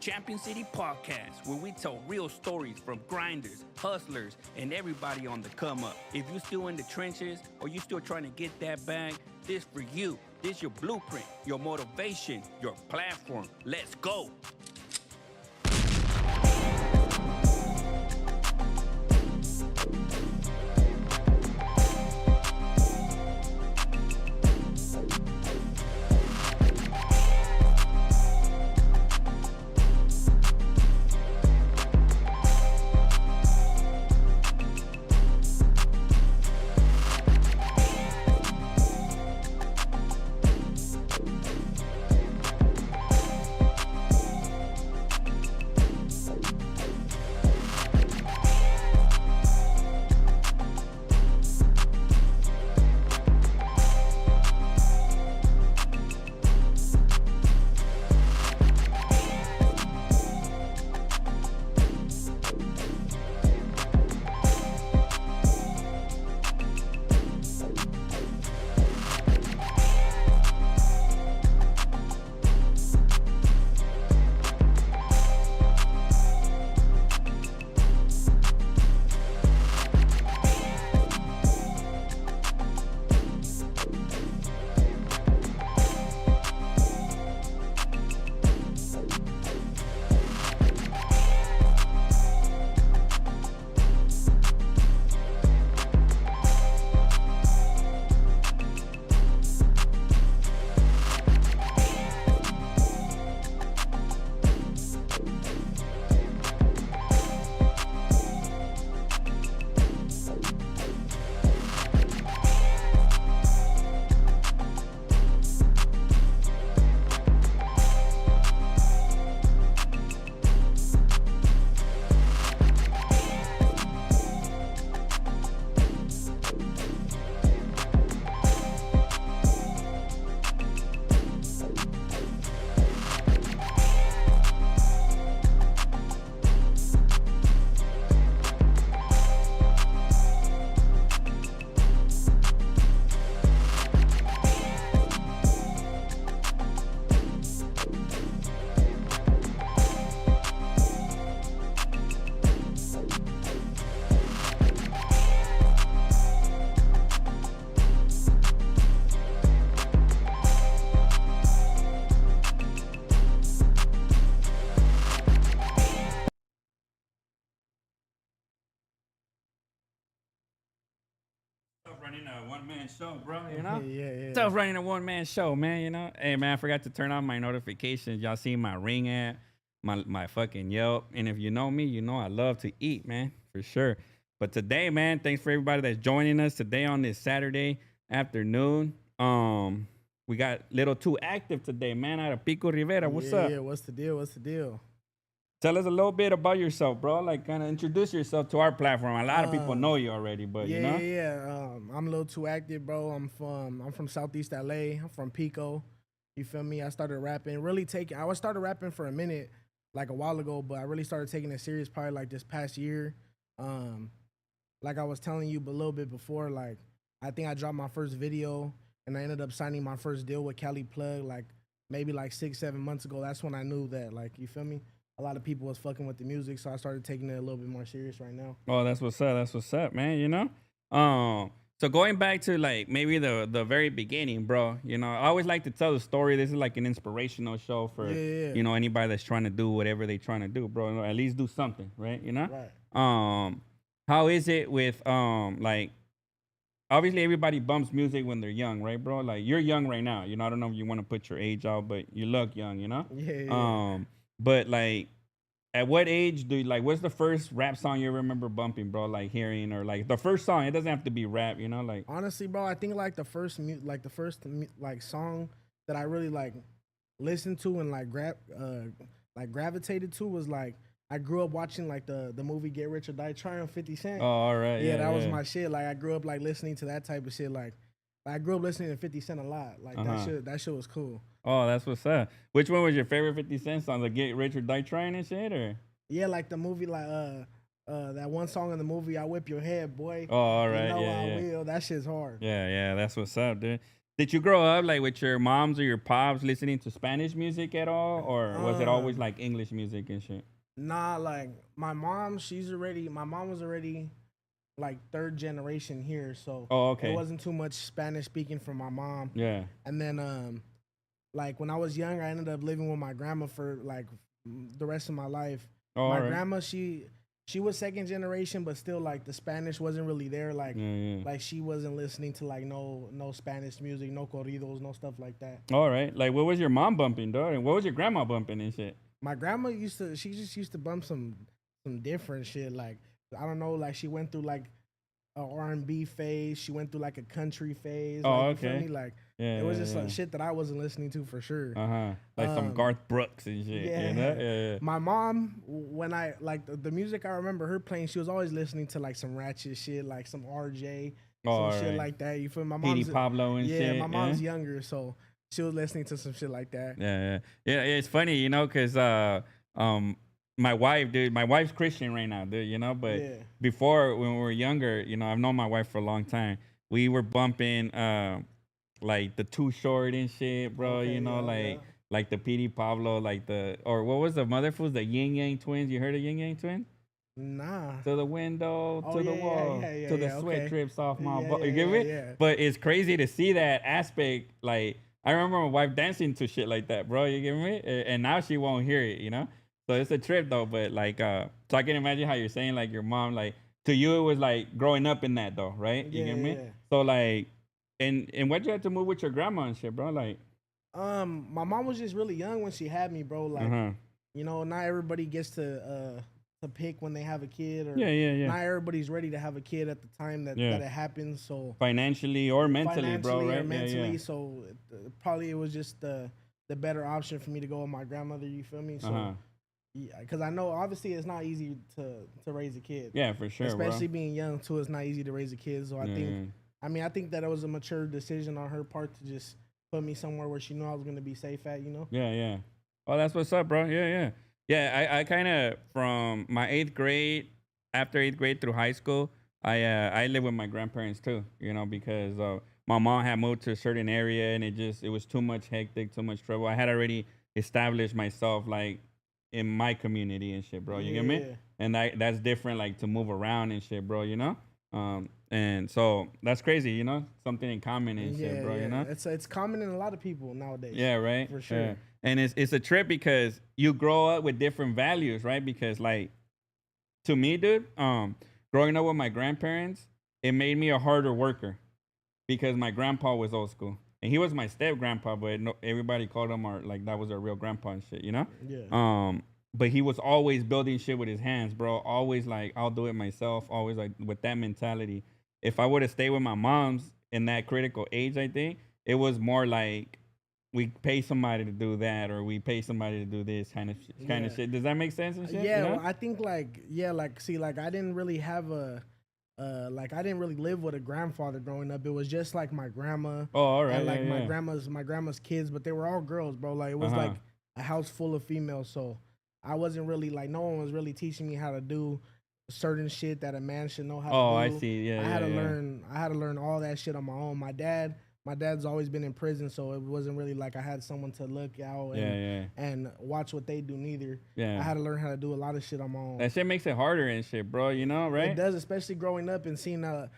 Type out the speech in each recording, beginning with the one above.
Champion City Podcast, where we tell real stories from grinders, hustlers, and everybody on the come up. If you're still in the trenches or you're still trying to get that bag, this for you. This your blueprint, your motivation, your platform. Let's go. Running a one-man show, bro, you know? Yeah. Tough running a one-man show, man, you know? Hey, man, I forgot to turn on my notifications. Y'all see my Ring app, my fucking Yelp. And if you know me, you know I love to eat, man, for sure. But today, man, thanks for everybody that's joining us today on this Saturday afternoon. We got LIL2ACTIVE today, man, out of Pico Rivera. What's up? Yeah, what's the deal? Tell us a little bit about yourself, bro. Like, kind of introduce yourself to our platform. A lot of people know you already, but you know. I'm LIL2ACTIVE, bro. I'm from Southeast LA. I'm from Pico. You feel me? I started rapping. I started rapping for a minute, like a while ago, but I really started taking it serious probably like this past year. Like I was telling you a little bit before, like I think I dropped my first video and I ended up signing my first deal with Cali Plug, like maybe like 6-7 months ago. That's when I knew that, like, you feel me? A lot of people was fucking with the music, so I started taking it a little bit more serious right now. Oh, that's what's up. That's what's up, man. You know. So going back to like maybe the very beginning, bro. You know, I always like to tell the story. This is like an inspirational show for you know anybody that's trying to do whatever they trying to do, bro. You know, at least do something, right? You know. Right. How is it with like? Obviously, everybody bumps music when they're young, right, bro? Like you're young right now. You know, I don't know if you want to put your age out, but you look young. You know. Yeah. But like, at what age do you, like, what's the first rap song you remember bumping, bro? Like hearing, or like the first song? It doesn't have to be rap, you know? Like, honestly, bro, I think like the first song that I really like listened to and like gravitated to was like I grew up watching like the movie Get Rich or Die Trying, 50 Cent. Oh, all right. Yeah, that was my shit. Like I grew up like listening to that type of shit. Like I grew up listening to 50 Cent a lot. Like that shit was cool. Oh, that's what's up. Which one was your favorite 50 Cent song? The Get Rich or Die Trying and shit, or? Yeah, like the movie, like that one song in the movie, I Whip Your Head, boy. Oh, all right. You know yeah, I will. That shit's hard. Yeah, that's what's up, dude. Did you grow up like with your moms or your pops listening to Spanish music at all, or was it always Um, like English music and shit? Nah, like my mom was already like third generation here, so Oh, it okay. wasn't too much Spanish speaking from my mom. Yeah. And then like when I was young, I ended up living with my grandma for like the rest of my life. Oh, all My right. grandma, she was second generation, but still like the Spanish wasn't really there. Yeah, yeah. Like she wasn't listening to like no Spanish music, no corridos, no stuff like that. All right. Like, what was your mom bumping, dog? And what was your grandma bumping and shit? My grandma she just used to bump some different shit. Like I don't know, like she went through like a R&B phase. She went through like a country phase. Oh, Like you feel okay. me? Like Yeah, it was yeah, just like yeah. shit that I wasn't listening to for sure. Like some Um, Garth Brooks and shit. yeah. You know? Yeah, My mom, when I like the music I remember her playing, she was always listening to like some ratchet shit, like some RJ, yeah. Oh, some all shit right. like that. You feel me? My Petey mom's Pablo and yeah, shit. my Yeah. mom's younger, so she was listening to some shit like that. Yeah, yeah, yeah. It's funny, you know, cause um, my wife, dude, my wife's Christian right now, dude, you know. But Yeah. before, when we were younger, you know, I've known my wife for a long time. We were bumping like the Too Short and shit, bro. You Okay, know, yeah, yeah. like the Petey Pablo, like the or what was the mother foods, the Yin Yang Twins. You heard of Yin Yang Twins? Nah. To the window, Oh to the yeah, yeah, wall, yeah, yeah, to the yeah. sweat Okay. drips off my Yeah, butt. yeah, You get yeah, me? yeah. But it's crazy to see that aspect. Like I remember my wife dancing to shit like that, bro. You get me? And now she won't hear it, you know. So it's a trip though. But like, so I can imagine how you're saying like your mom, like to you it was like growing up in that though, right? You Yeah, get yeah, me? yeah. So like, and why'd you have to move with your grandma and shit, bro? Like, My mom was just really young when she had me, bro. uh Like, huh. you know, not everybody gets to pick when they have a kid, or Yeah, yeah, yeah, not everybody's ready to have a kid at the time yeah. that it happens. So Financially or mentally, bro, financially or right? Yeah, yeah. mentally, so probably it was just the better option for me to go with my grandmother. You feel me? Uh So huh. yeah, because I know obviously it's not easy to raise a kid, Yeah, for sure, bro. especially being young too. It's not easy to raise a kid. So Yeah. I think that it was a mature decision on her part to just put me somewhere where she knew I was gonna be safe at. You know? Yeah, yeah. Oh, that's what's up, bro. Yeah, yeah. Yeah, I kind of from my eighth grade, after eighth grade through high school, I lived with my grandparents too. You know, because my mom had moved to a certain area and it was too much hectic, too much trouble. I had already established myself like in my community and shit, bro. You get me? Yeah. And that's different, like to move around and shit, bro. You know. And so that's crazy, you know, something in common and shit, Yeah, bro. You yeah. know. It's common in a lot of people nowadays. Yeah, right. For sure. And it's a trip because you grow up with different values, right? Because like to me, dude, growing up with my grandparents, it made me a harder worker because my grandpa was old school. And he was my step grandpa, but no, everybody called him our like that was our real grandpa and shit, you know? Yeah. But he was always building shit with his hands, bro. Always like I'll do it myself, always like with that mentality. If I would have stayed with my mom's in that critical age, I think it was more like we pay somebody to do that or we pay somebody to do this kind of Yeah. shit. Does that make sense and shit? Yeah, You know? well, I think like see like I didn't really have a like I didn't really live with a grandfather growing up. It was just like my grandma Oh, all right. and like Yeah, yeah. my grandma's kids, but they were all girls, bro. Like it was Uh-huh. like a house full of females, so I wasn't really like no one was really teaching me how to do certain shit that a man should know how to Oh, I do. see. Yeah, yeah, yeah. I had to learn all that shit on my own. My dad's always been in prison, so it wasn't really like I had someone to look out Yeah, yeah. and watch what they do neither. Yeah. I had to learn how to do a lot of shit on my own. That shit makes it harder and shit, bro. You know, right? It does, especially growing up and seeing a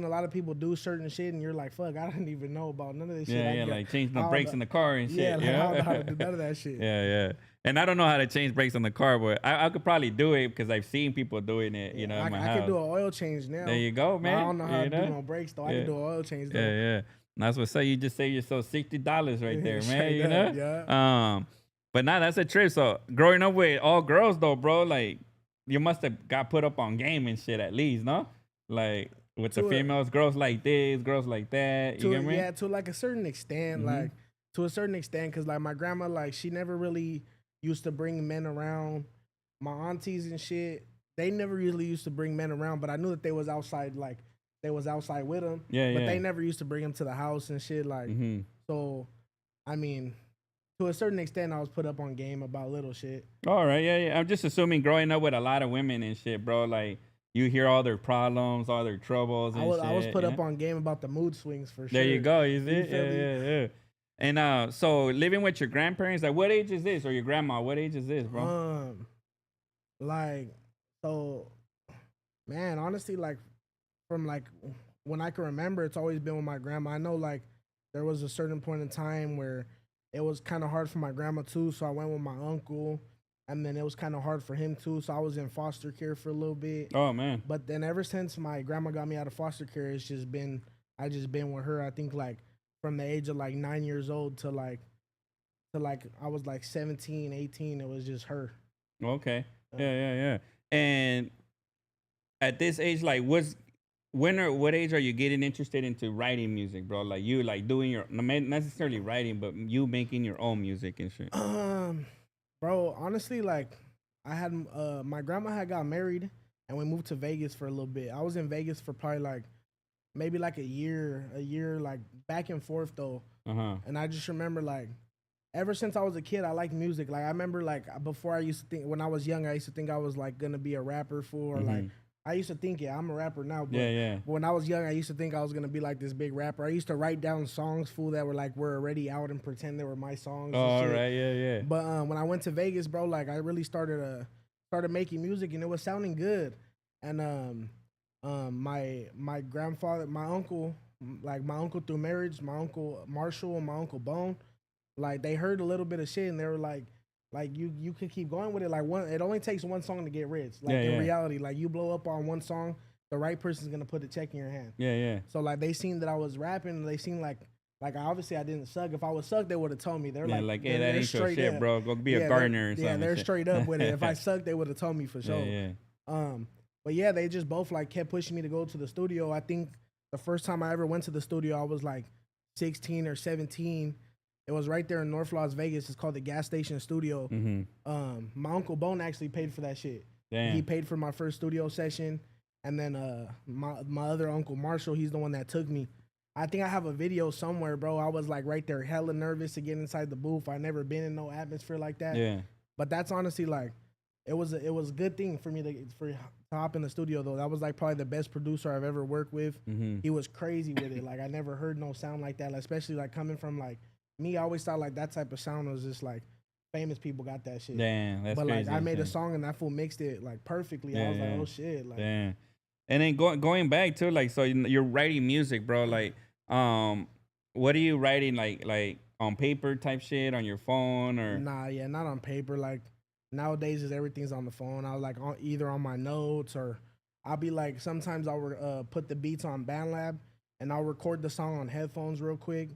lot of people do certain shit, and you're like, "Fuck, I didn't even know about none of this shit." Yeah, I yeah, get- like changing the I don't brakes know- in the car and shit. Yeah, like, I don't know how to do yeah. none of that shit. Yeah, yeah. And I don't know how to change brakes on the car, but I could probably do it because I've seen people doing it, you know, I, in my I house. could do an oil change now. There you go, But man. I don't know how You to do know? no brakes though. I Yeah. can do an oil change though. Yeah, yeah. And that's what say you just save yourself $60 right there, man. Straight You up, know? yeah. But now that's a trip. So growing up with all girls though, bro, like you must have got put up on game and shit at least, no? Like with the To a- females, girls like this, girls like that. You To get me? yeah, to like a certain extent, Mhm. like to a certain extent, because like my grandma, like she never really used to bring men around. My aunties and shit, they never really used to bring men around, but I knew that they was outside, like they was outside with them. Yeah, but yeah. they never used to bring them to the house and shit. Like Mm-hmm. so, I mean, to a certain extent, I was put up on game about little shit. All right, yeah, yeah. I'm just assuming growing up with a lot of women and shit, bro. Like you hear all their problems, all their troubles and I was shit. put You up know? on game about the mood swings for There sure. you go. You You see? feel Yeah, me? yeah, yeah. And so living with your grandparents, like what age is this? Or your grandma? What age is this, bro? Like so, man. Honestly, like from like when I can remember, it's always been with my grandma. I know like there was a certain point in time where it was kind of hard for my grandma too, so I went with my uncle, and then it was kind of hard for him too, so I was in foster care for a little bit. Oh man. But then ever since my grandma got me out of foster care, it's just been I just been with her. I think like from the age of like 9 years old to like I was like 17, 18. It was just her. Okay. Uh, Yeah, yeah, yeah. And at this age, like when or what age are you getting interested into writing music, bro? Like you like doing your not necessarily writing, but you making your own music and shit. Um, bro, honestly, like I had my grandma had got married and we moved to Vegas for a little bit. I was in Vegas for probably like maybe like a year like back and forth though. Uh-huh. And I just remember like ever since I was a kid, I liked music. Like I remember like before I used to think when I was young, I used to think I was like gonna be a rapper for like I used to think I'm a rapper now, but Yeah, yeah. when I was young, I used to think I was gonna be like this big rapper. I used to write down songs, fool, that were already out and pretend they were my songs. Oh, And all shit. right, yeah, yeah. But when I went to Vegas, bro, like I really started making music and it was sounding good. And my grandfather, my uncle, like my uncle through marriage, my uncle Marshall and my uncle Bone, like they heard a little bit of shit and they were like you could keep going with it. Like it only takes one song to get rich. Like Yeah, in yeah. reality, like you blow up on one song, the right person's gonna put the check in your hand. Yeah, yeah. So like they seen that I was rapping, and they seen like obviously I didn't suck. If I was suck, they would have told me. They're Yeah, like, hey, that they're ain't your straight shit, up. bro. Go be Yeah, a gardener or yeah, something. they're shit. straight up with it. If I sucked, they would have told me for sure. Yeah, yeah. But yeah, they just both like kept pushing me to go to the studio. I think the first time I ever went to the studio, I was like 16 or 17. It was right there in North Las Vegas. It's called the Gas Station Studio. My uncle Bone actually paid for that shit. Damn. He paid for my first studio session, and then my other uncle Marshall, he's the one that took me. I think I have a video somewhere, bro. I was like right there, hella nervous to get inside the booth. I never been in no atmosphere like that. Yeah. But that's honestly like, it was a good thing for me to hop in the studio though. That was like probably the best producer I've ever worked with. He was crazy with it. Like I never heard no sound like that. Like, especially like coming from like me. I always thought like that type of sound was just like famous people got that shit. Damn, that's But crazy. like I made a song and that fool mixed it like perfectly. I was like, oh shit. Like, Damn. And then going back to like, so you're writing music, bro. Like, what are you writing? Like on paper type shit on your phone or? nah, yeah, not on paper. Like nowadays, is everything's on the phone. I was like either on my notes or I'll be like sometimes I'll put the beats on BandLab and I'll record the song on headphones real quick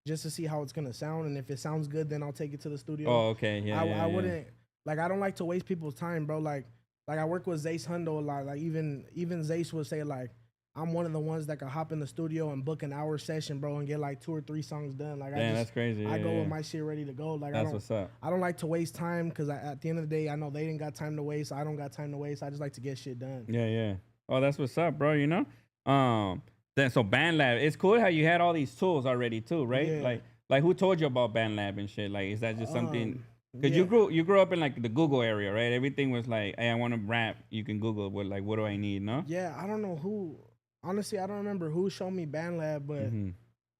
just to see how it's gonna sound. And if it sounds good, then I'll take it to the studio. Oh, okay, yeah. I wouldn't like I don't like to waste people's time, bro. Like I work with Zace Hundo a lot. Like even Zace would say like I'm one of the ones that can hop in the studio and book an hour session, bro, and get like 2 or 3 songs done. Like Damn, that's crazy. I Yeah, go yeah. with my shit ready to go. Like That's what's up. I don't like to waste time because at the end of the day, I know they didn't got time to waste. I don't got time to waste. I just like to get shit done. Yeah, yeah. Oh, that's what's up, bro. You know. Then so BandLab, it's cool how you had all these tools already too, right? Yeah. Like who told you about BandLab and shit? Like, is that just something? Because yeah. you grew up in like the Google area, right? Everything was like, hey, I want to rap. You can Google what what do I need? No. Yeah, I don't know who. Honestly, I don't remember who showed me BandLab, but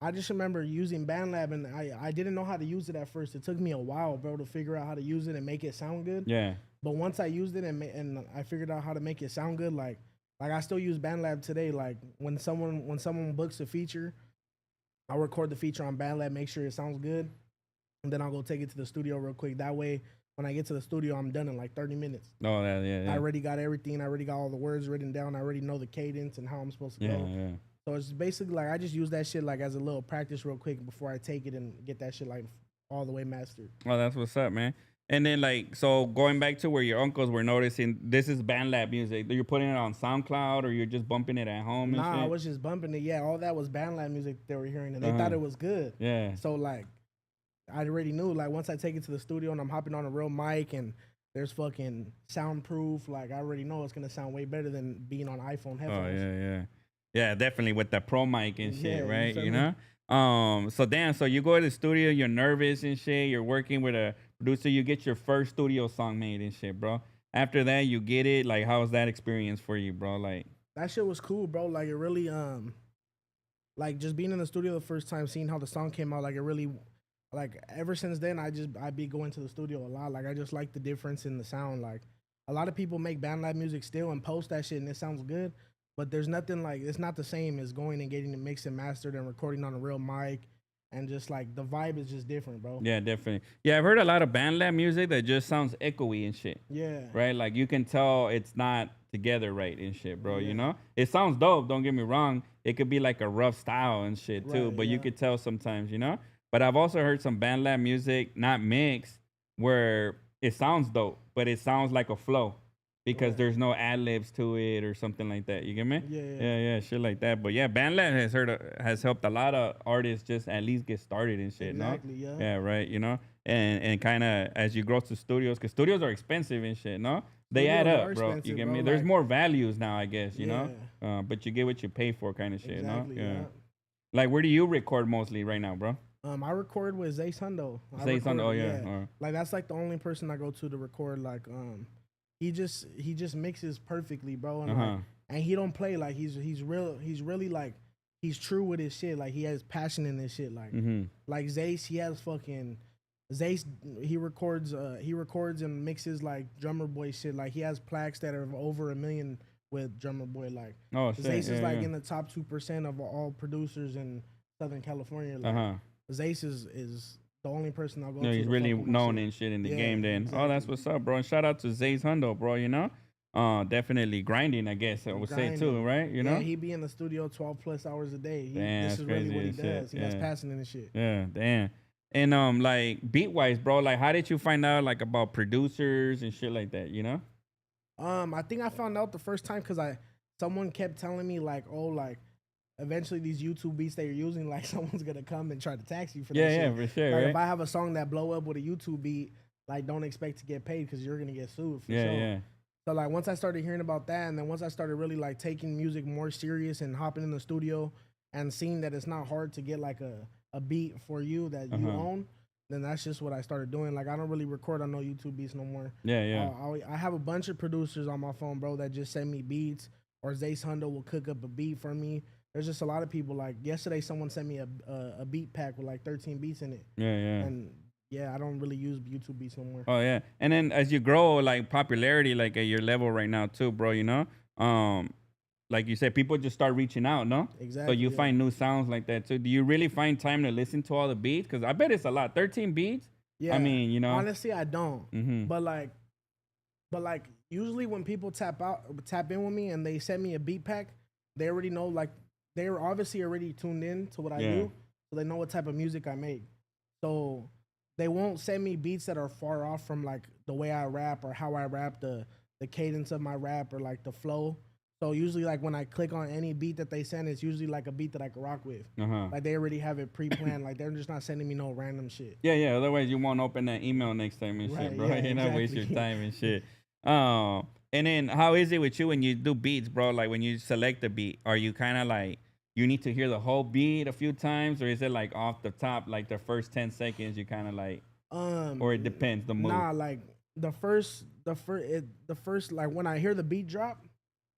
I just remember using BandLab, and I didn't know how to use it at first. It took me a while, bro, to figure out how to use it and make it sound good. Yeah. But once I used it and I figured out how to make it sound good, like I still use BandLab today. Like when someone books a feature, I'll record the feature on BandLab, make sure it sounds good, and then I'll go take it to the studio real quick. That way, when I get to the studio, I'm done in like 30 minutes. Oh, yeah. I already got everything. I already got all the words written down. I already know the cadence and how I'm supposed to go. Yeah. So it's basically like I just use that shit like as a little practice real quick before I take it and get that shit like all the way mastered. Oh, that's what's up, man. And then like, so going back to where your uncles were noticing, this is BandLab music. You're putting it on SoundCloud or you're just bumping it at home and Nah, shit? I was just bumping it. Yeah, all that was BandLab music they were hearing, and they thought it was good. Yeah. So like, I already knew like once I take it to the studio and I'm hopping on a real mic and there's fucking soundproof, like I already know it's gonna sound way better than being on iPhone headphones. Oh, yeah. Yeah, definitely with the pro mic and shit, Yeah, you right? feel You me? know? So damn, so you go to the studio, you're nervous and shit, you're working with a producer, you get your first studio song made and shit, bro. after that you get it. Like, how was that experience for you, bro? Like, That shit was cool, bro. Like it really like just being in the studio the first time, seeing how the song came out, like it really, like ever since then I be going to the studio a lot. Like I just like the difference in the sound. Like a lot of people make band lab music still and post that shit and it sounds good, but there's nothing like, it's not the same as going and getting it mixed and mastered and recording on a real mic, and just like the vibe is just different, bro. yeah, definitely. Yeah, I've heard a lot of band lab music that just sounds echoey and shit. Yeah. Right? Like you can tell it's not together right and shit, bro. Yeah. You know? It sounds dope, don't get me wrong. It could be like a rough style and shit too, Right, but you yeah. could tell sometimes, you know? But I've also heard some band lab music, not mixed, where it sounds dope, but it sounds like a flow because Right. there's no ad libs to it or something like that. You get me? Yeah, yeah. Yeah, shit like that. But yeah, band lab has helped a lot of artists just at least get started and shit. Exactly, no? yeah. Yeah, right. You know, and kind of as you grow to studios, because studios are expensive and shit. No, they add Studios up, are bro. You expensive, get bro, me? There's like- more values now, I guess. You Yeah. know, but you get what you pay for, kind of shit. Exactly, No? yeah. Like, where do you record mostly right now, bro? I record with Zay Sundo. Zay Sundo, oh, yeah. Like that's like the only person I go to record. Like he just mixes perfectly, bro. And like, and he don't play, like he's really like he's true with his shit. Like he has passion in his shit. Like like Zace, he has fucking Zace. He records and mixes like Drummer Boy shit. Like he has plaques that are over 1 million with Drummer Boy. Like Oh, shit. Zace is like yeah. in the top 2% of all producers in Southern California. Like Zace is the only person I'll go No, to. he's to really fuck with my known shit. and shit in the Yeah, game then. Oh, exactly. that's what's up, bro. And shout out to Zay's Hundo, bro, you know? Definitely grinding, I guess I would say too, Grinding. right? You know? Yeah, he be in the studio 12 plus hours a day. Damn, This that's is really what he crazy as does. shit. He has Yeah. passion in his shit. Yeah, damn. And like beat wise, bro, like how did you find out like about producers and shit like that, you know? I think I found out the first time because someone kept telling me like, oh, like eventually these YouTube beats that you're using, like someone's gonna come and try to tax you for that Yeah, shit. yeah, for sure. Like Right? if I have a song that blow up with a YouTube beat, like don't expect to get paid because you're gonna get sued for Yeah, sure. yeah. So like once I started hearing about that, and then once I started really like taking music more serious and hopping in the studio and seeing that it's not hard to get like a beat for you that you own, then that's just what I started doing. Like I don't really record on no YouTube beats no more. Yeah, yeah. I have a bunch of producers on my phone, bro, that just send me beats, or Zace Hundo will cook up a beat for me. There's just a lot of people. Like yesterday, someone sent me a beat pack with like 13 beats in it. Yeah, yeah. And yeah, I don't really use YouTube beats no more. Oh yeah, and then as you grow like popularity, like at your level right now too, bro, you know, like you said, people just start reaching out, no? Exactly. So you yeah. find new sounds like that too. Do you really find time to listen to all the beats? Because I bet it's a lot. 13 beats. Yeah. I mean, you know. Honestly, I don't. Mhm. But like usually when people tap in with me and they send me a beat pack, they already know, like they're obviously already tuned in to what I do, so they know what type of music I make. So they won't send me beats that are far off from like the way I rap or how I rap, the cadence of my rap or like the flow. So usually like when I click on any beat that they send, it's usually like a beat that I can rock with. Like they already have it pre-planned. Like they're just not sending me no random shit. Yeah, yeah. Otherwise, you won't open that email next time and shit, Right, bro. yeah, You know, waste your exactly. time and shit. And then how is it with you when you do beats, bro? Like when you select a beat, are you kind of like you need to hear the whole beat a few times, or is it like off the top, like the first 10 seconds, you kind of like, or it depends the mood? Nah, like the first like when I hear the beat drop,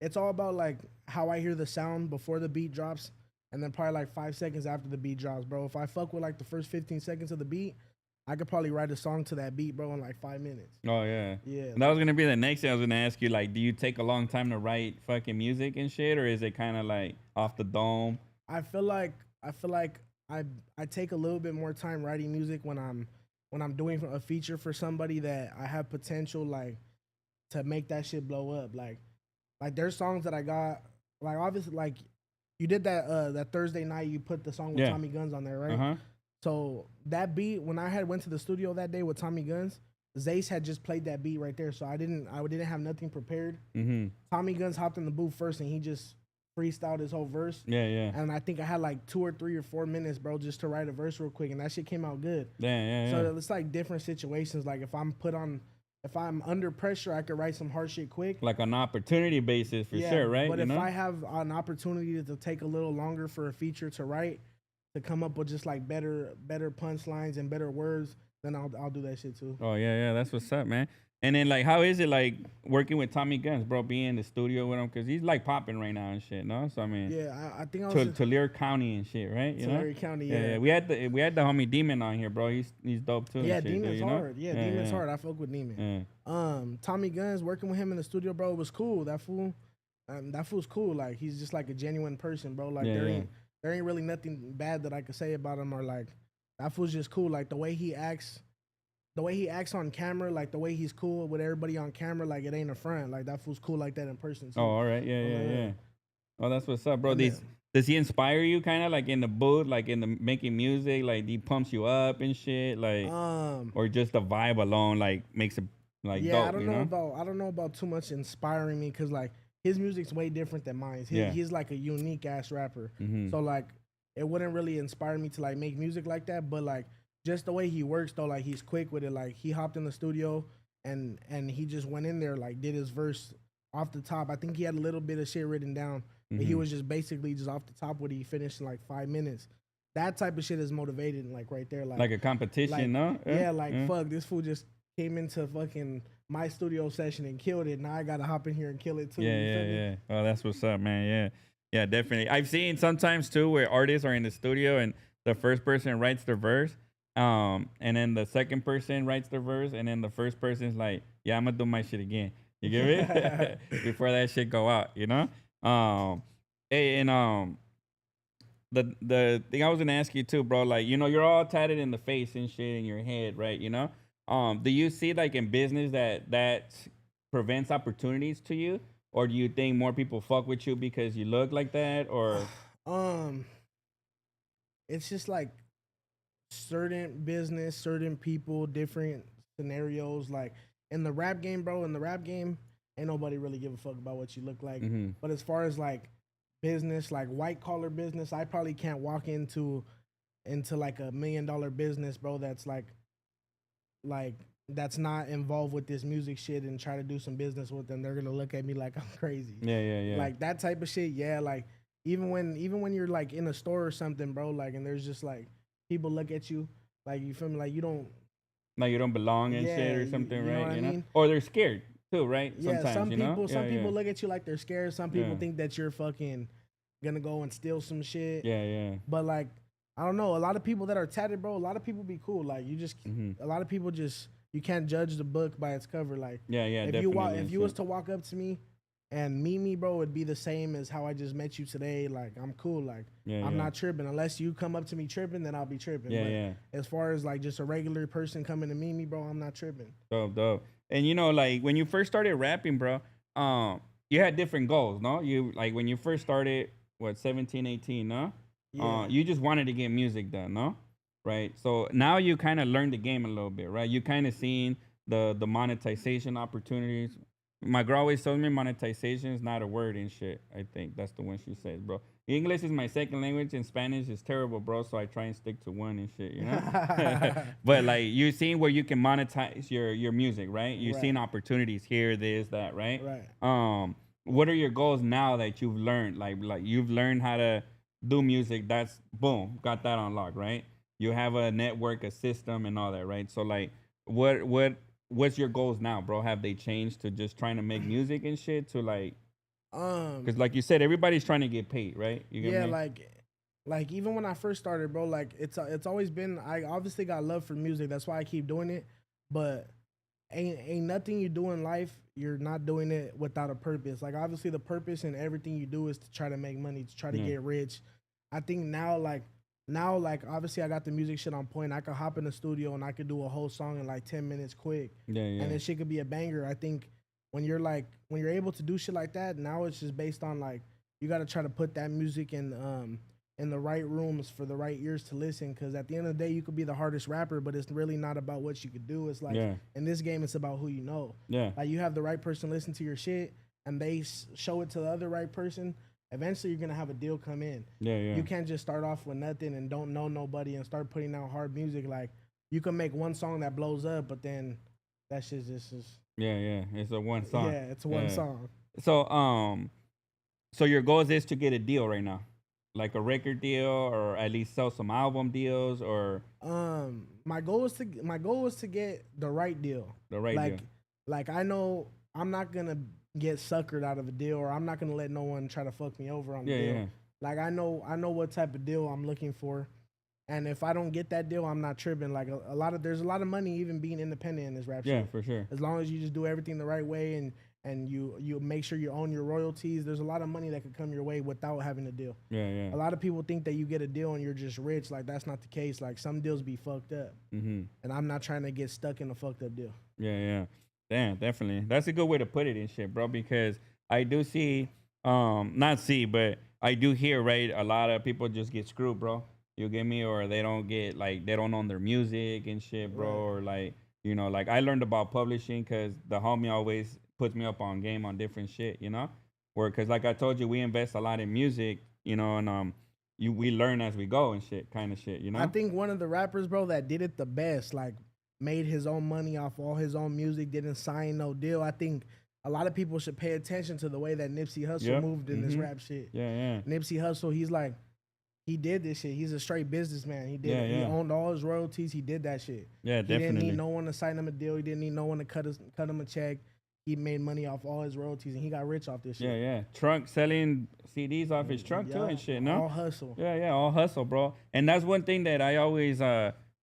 it's all about like how I hear the sound before the beat drops, and then probably like 5 seconds after the beat drops, bro. If I fuck with like the first 15 seconds of the beat, I could probably write a song to that beat, bro, in like 5 minutes. Oh yeah. Yeah. And that was gonna be the next thing I was gonna ask you. Like, do you take a long time to write fucking music and shit, or is it kind of like off the dome? I feel like I take a little bit more time writing music when I'm doing a feature for somebody that I have potential like to make that shit blow up. Like there's songs that I got, like obviously like you did that Thursday night, you put the song with Tommy Gunz on there, right? So that beat, when I went to the studio that day with Tommy Gunz, Zace had just played that beat right there, so I didn't have nothing prepared. Tommy Gunz hopped in the booth first and he just freestyled his whole verse. Yeah, yeah. And I think I had like 2 or 3 or 4 minutes, bro, just to write a verse real quick, and that shit came out good. Yeah. So it's like different situations. Like if I'm under pressure, I could write some hard shit quick. Like an opportunity basis for sure, right? But you if know? I have an opportunity to take a little longer for a feature to write, to come up with just like better punchlines and better words, then I'll do that shit too. Oh yeah, that's what's up, man. And then like, how is it like working with Tommy Gunz, bro? Being in the studio with him because he's like popping right now and shit, no? So I mean, Yeah, I think I was in Tulare County and shit, right? You know? Tulare County. Yeah, Yeah, yeah. We had the homie Demon on here, bro. He's dope too and yeah, shit, dude, Demon's you know? hard. Yeah, Yeah, Demon's yeah, hard. I fuck with Demon. yeah. Tommy Guns working with him in the studio, bro, was cool. That fool's cool. Like he's just like a genuine person, bro. Like Yeah, yeah. there ain't really nothing bad that I could say about him or like that fool's just cool. Like the way he acts on camera, like the way he's cool with everybody on camera, like it ain't a front. Like that fool's cool like that in person too. Oh, all right. Yeah, yeah, yeah. Oh, that's what's up, bro. And then- Does he inspire you kind of like in the booth, like in the making music, like he pumps you up and shit, like or just the vibe alone like makes it like yeah, dope, I don't you know know? about too much inspiring me because like his music's way different than mine. He's like a unique ass rapper. Mhm. So like it wouldn't really inspire me to like make music like that. But like just the way he works though, like he's quick with it. Like he hopped in the studio and he just went in there like did his verse off the top. I think he had a little bit of shit written down, but he was just basically just off the top what he finished in like 5 minutes. That type of shit is motivating, like right there, Like a competition, like, no? yeah, like fuck, this fool just came into fucking my studio session and killed it. Now I gotta hop in here and kill it too. Yeah, you feel yeah, me? yeah. Oh, that's what's up, man. Yeah. Yeah, definitely. I've seen sometimes too where artists are in the studio and the first person writes their verse, and then the second person writes their verse, and then the first person's like, yeah, I'm gonna do my shit again. You get me? Before that shit go out, you know? Hey, and the thing I was gonna ask you too, bro, like, you know, you're all tatted in the face and shit in your head, right? You know? Do you see like in business that prevents opportunities to you? Or do you think more people fuck with you because you look like that? Or It's just like certain business, certain people, different scenarios. Like in the rap game, bro, in the rap game, ain't nobody really give a fuck about what you look like. But as far as like business, like white collar business, I probably can't walk into like $1 million business, bro, that's like that's not involved with this music shit and try to do some business with them. They're gonna look at me like I'm crazy. yeah, yeah, yeah. Like that type of shit, yeah. Like even when you're like in a store or something, bro, like and there's just like people look at you, like you feel me, like you don't Like you don't belong and shit or you something, know right? what I You know? mean? Or they're scared too, right? Yeah, Sometimes, some you know? people Yeah, yeah. look at you like they're scared. Some people Yeah. think that you're fucking gonna go and steal some shit. Yeah, yeah. But like, I don't know. A lot of people that are tatted, bro. A lot of people be cool. Like you just, a lot of people just, you can't judge the book by its cover. Like, Yeah, yeah, if definitely. if you was to walk up to me and meet me, bro, it'd be the same as how I just met you today. Like I'm cool. Like Yeah, I'm yeah. not tripping unless you come up to me tripping, then I'll be tripping. Yeah, but yeah. as far as like just a regular person coming to meet me, bro, I'm not tripping. Dope, dope. And you know, like when you first started rapping, bro, you had different goals, no? You like when you first started, what, 17, 18, no? Yeah. You just wanted to get music done, no? Right. So now you kind of learned the game a little bit, right? You kind of seen the monetization opportunities. My girl always tells me monetization is not a word and shit. I think that's the one she says, bro. English is my second language and Spanish is terrible, bro. So I try and stick to one and shit, you know. But like you're seeing where you can monetize your music, right? You're seeing opportunities here, this, that, right? Right. What are your goals now that you've learned? Like you've learned how to do music. That's boom, got that unlocked, right? You have a network, a system, and all that, right? So like, what's your goals now, bro? Have they changed to just trying to make music and shit to like? Because like you said, everybody's trying to get paid, right? You get Yeah, me? like even when I first started, bro, like it's always been, I obviously got love for music. That's why I keep doing it. But ain't nothing you do in life, you're not doing it without a purpose. Like obviously the purpose in everything you do is to try to make money, to try to get rich. I think now like obviously I got the music shit on point. I could hop in the studio and I could do a whole song in like 10 minutes quick. Yeah, yeah. And this shit could be a banger. I think when you're able to do shit like that, now it's just based on like you got to try to put that music in the right rooms for the right ears to listen. Because at the end of the day, you could be the hardest rapper, but it's really not about what you could do. It's like in this game, it's about who you know. Yeah. Like you have the right person listen to your shit, and they show it to the other right person. Eventually, you're gonna have a deal come in. Yeah, yeah. You can't just start off with nothing and don't know nobody and start putting out hard music. Like you can make one song that blows up, but then that shit just is. Yeah, yeah. It's a one song. Yeah, it's one song. So your goal is to get a deal right now, like a record deal, or at least sell some album deals, or My goal is to get the right deal. the right deal. Like I know I'm not gonna get suckered out of a deal, or I'm not gonna let no one try to fuck me over on the deal. Yeah. Like I know what type of deal I'm looking for, and if I don't get that deal, I'm not tripping. Like there's a lot of money even being independent in this rap Yeah, shit. for sure. As long as you just do everything the right way and you make sure you own your royalties, there's a lot of money that could come your way without having a deal. Yeah. A lot of people think that you get a deal and you're just rich. Like that's not the case. Like some deals be fucked up, and I'm not trying to get stuck in a fucked up deal. Yeah. Damn, definitely. That's a good way to put it and shit, bro, because I do see, not see, but I do hear, right, a lot of people just get screwed, bro. You get me? Or they don't get, like, they don't own their music and shit, bro. Right. Or, like, you know, like, I learned about publishing because the homie always puts me up on game on different shit, you know? Because, like I told you, we invest a lot in music, you know, and we learn as we go and shit, kind of shit, you know? I think one of the rappers, bro, that did it the best, like made his own money off all his own music, didn't sign no deal. I think a lot of people should pay attention to the way that Nipsey Hussle moved in this rap shit. Yeah. Nipsey Hussle, he's like, he did this shit. He's a straight businessman. He did it. He Yeah. owned all his royalties. He did that shit. Yeah, He didn't definitely. need no one to sign him a deal. He didn't need no one to cut him a check. He made money off all his royalties, and he got rich off this shit. Yeah. Trunk selling CDs off his trunk too and shit, no? All hustle. Yeah, all hustle, bro. And that's one thing that I always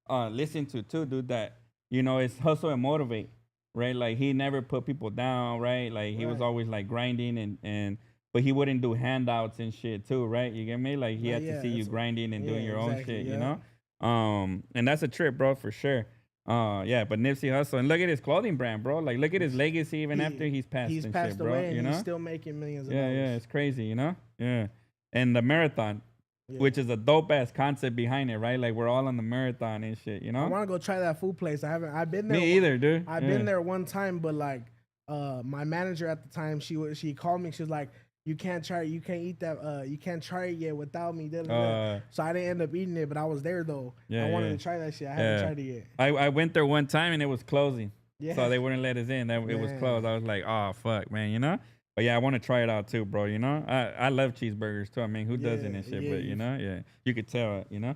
listen to too, dude, that, you know, it's hustle and motivate, right? Like he never put people down, right? Like he was Right. always like grinding and but he wouldn't do handouts and shit too, right? You get me? Like he had to see you grinding and doing your own shit, you know? And that's a trip, bro, for sure. Yeah, but Nipsey Hussle, and look at his clothing brand, bro. Like look at his legacy even after he's passed He's and passed shit, bro. away, and You know? he's still making millions of Yeah, dollars. it's crazy, you know? Yeah. And the marathon, which is a dope ass concept behind it, right? Like we're all on the marathon and shit, you I know? want to go try that food place. I've been there. Me either, dude. I've been there one time, but like, my manager at the time, she called me. She was like, "You can't try it. You can't eat that. You can't try it yet without me." So I didn't end up eating it, but I was there though. I wanted to try that shit. I haven't tried it yet. I went there one time and it was closing. Yeah. So they wouldn't let us in. It was Man. closed. I was like, oh fuck, man, you know? But yeah, I want to try it out too, bro. You know? I love cheeseburgers too. I mean, who doesn't and shit? Yeah, But you know, you could tell it, you know?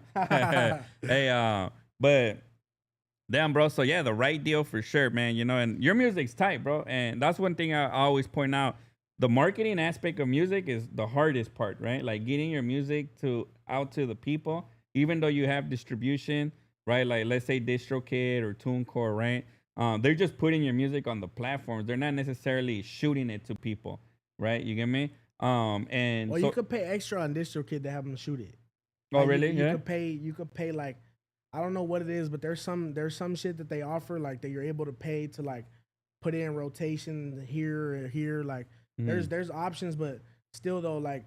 Hey, but damn, bro. So yeah, the right deal for sure, man. You know, and your music's tight, bro. And that's one thing I always point out. The marketing aspect of music is the hardest part, right? Like getting your music out to the people, even though you have distribution, right? Like let's say DistroKid or TuneCore, right? They're just putting your music on the platforms. They're not necessarily shooting it to people, right? You get me? And Well, so, you could pay extra on DistroKid to have them shoot it. oh Like, really? You Yeah. could pay like, I don't know what it is, but there's some shit that they offer like that you're able to pay to like put in rotation here or here. Like there's options, but still though, like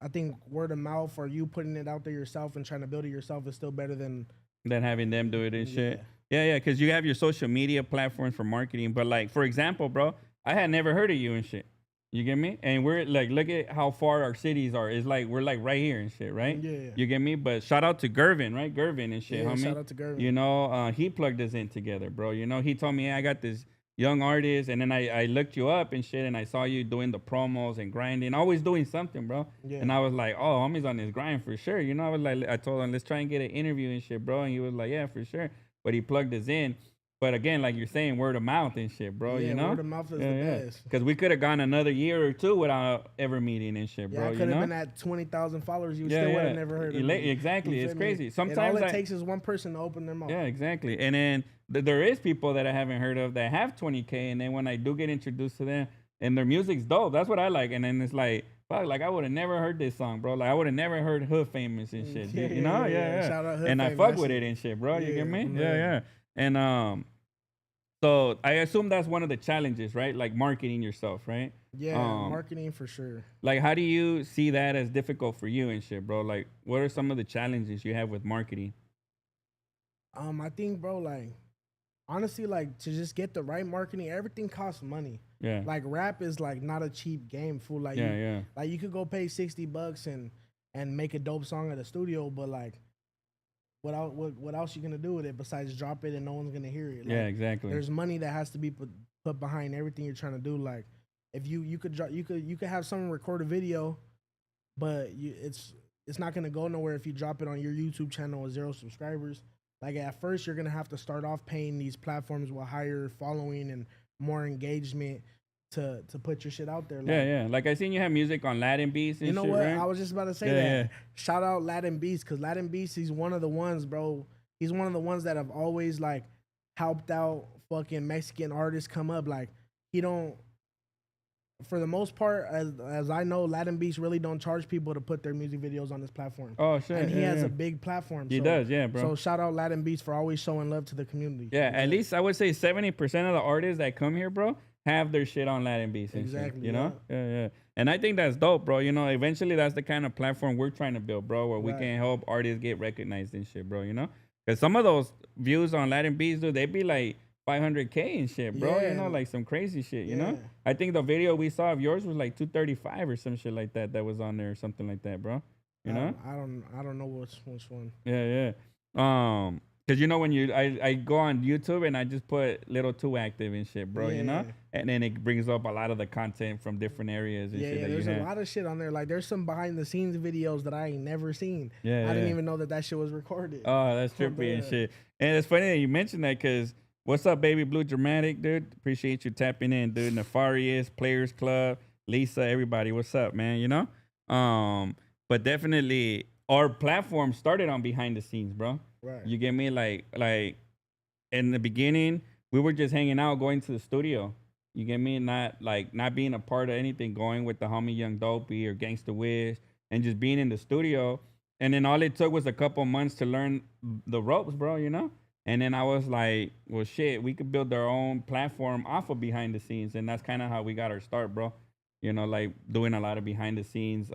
I think word of mouth or you putting it out there yourself and trying to build it yourself is still better than Having them do it and shit. Yeah, because you have your social media platforms for marketing. But like, for example, bro, I had never heard of you and shit. You get me? And we're like, look at how far our cities are. It's like we're like right here and shit, right? Yeah. You get me? But shout out to Gervin, right? Gervin and shit, Yeah, homie. shout out to Gervin. You know, he plugged us in together, bro. You know, he told me, hey, I got this young artist, and then I looked you up and shit, and I saw you doing the promos and grinding, always doing something, bro. Yeah. And I was like, oh, homie's on his grind for sure. You know, I was like, I told him, let's try and get an interview and shit, bro. And he was like, yeah, for sure. But he plugged us in. But again, like you're saying, word of mouth and shit, bro. Yeah, You know, word of mouth is the best. Because we could have gone another year or two without ever meeting and shit, bro. Yeah, I you could have know? been at 20,000 followers. You still would have never heard of me. Exactly. You It's feel me? crazy. And Sometimes all it takes is one person to open their mouth. yeah, exactly. And then there is people that I haven't heard of that have 20K, and then when I do get introduced to them, and their music's dope, that's what I like. And then it's like, fuck, like I would have never heard this song, bro. Like I would have never heard Hood Famous and shit. Yeah, You know, yeah. Shout out Hood And I Famous. fuck That with shit- it and shit, bro. You Yeah, get me? man. Yeah. And so I assume that's one of the challenges, right? Like marketing yourself, right? Yeah, marketing for sure. Like, how do you see that as difficult for you and shit, bro? Like, what are some of the challenges you have with marketing? I think, bro, like honestly, like to just get the right marketing, everything costs money. Yeah. Like rap is like not a cheap game, fool. Like Yeah. like you could go pay $60 and make a dope song at a studio, but like what else you gonna do with it besides drop it and no one's gonna hear it? Like, Yeah, exactly. There's money that has to be put behind everything you're trying to do. Like if you could have someone record a video, but it's not gonna go nowhere if you drop it on your YouTube channel with 0 subscribers. Like at first you're gonna have to start off paying these platforms with higher following and more engagement. to put your shit out there. Like, Yeah. Like I seen you have music on Latin beats and you know shit, what? right? I was just about to say Yeah, that. yeah. Shout out Latin Beast, because Latin Beast, he's one of the ones, bro. He's one of the ones that have always like helped out fucking Mexican artists come up. Like he don't, for the most part, as I know, Latin Beast really don't charge people to put their music videos on this platform. Oh shit. And he yeah, has yeah. a big platform. He so, does, yeah, bro. So shout out Latin Beast for always showing love to the community. Yeah, at least I would say 70% of the artists that come here, bro, have their shit on Latin beats and Exactly, shit, you know? Yeah. And I think that's dope, bro. You know, eventually that's the kind of platform we're trying to build, bro, where we Right. can help artists get recognized and shit, bro, you know? Because some of those views on Latin beats, dude, they be like 500K and shit, bro. Yeah. You know, like some crazy shit, you know? Yeah. I think the video we saw of yours was like 235 or some shit like that was on there or something like that, bro. You know? I don't know which one. Yeah. Cause you know when I go on YouTube and I just put LIL2ACTIVE and shit, bro, you know, Yeah. and then it brings up a lot of the content from different areas and Yeah, shit that there's you a have. lot of shit on there. Like there's some behind the scenes videos that I ain't never seen. Yeah, I didn't yeah. even know that shit was recorded. Oh, that's trippy and Yeah. shit. And it's funny that you mentioned that because what's up, baby blue dramatic, dude? Appreciate you tapping in, dude. Nefarious, Players Club, Lisa, everybody, what's up, man? You know, but definitely our platform started on behind the scenes, bro. Right. You get me? Like in the beginning, we were just hanging out, going to the studio. You get me? Not being a part of anything, going with the homie Young Dopey or Gangsta Wiz, and just being in the studio. And then all it took was a couple months to learn the ropes, bro, you know? And then I was like, well, shit, we could build our own platform off of behind the scenes. And that's kind of how we got our start, bro. You know, like doing a lot of behind the scenes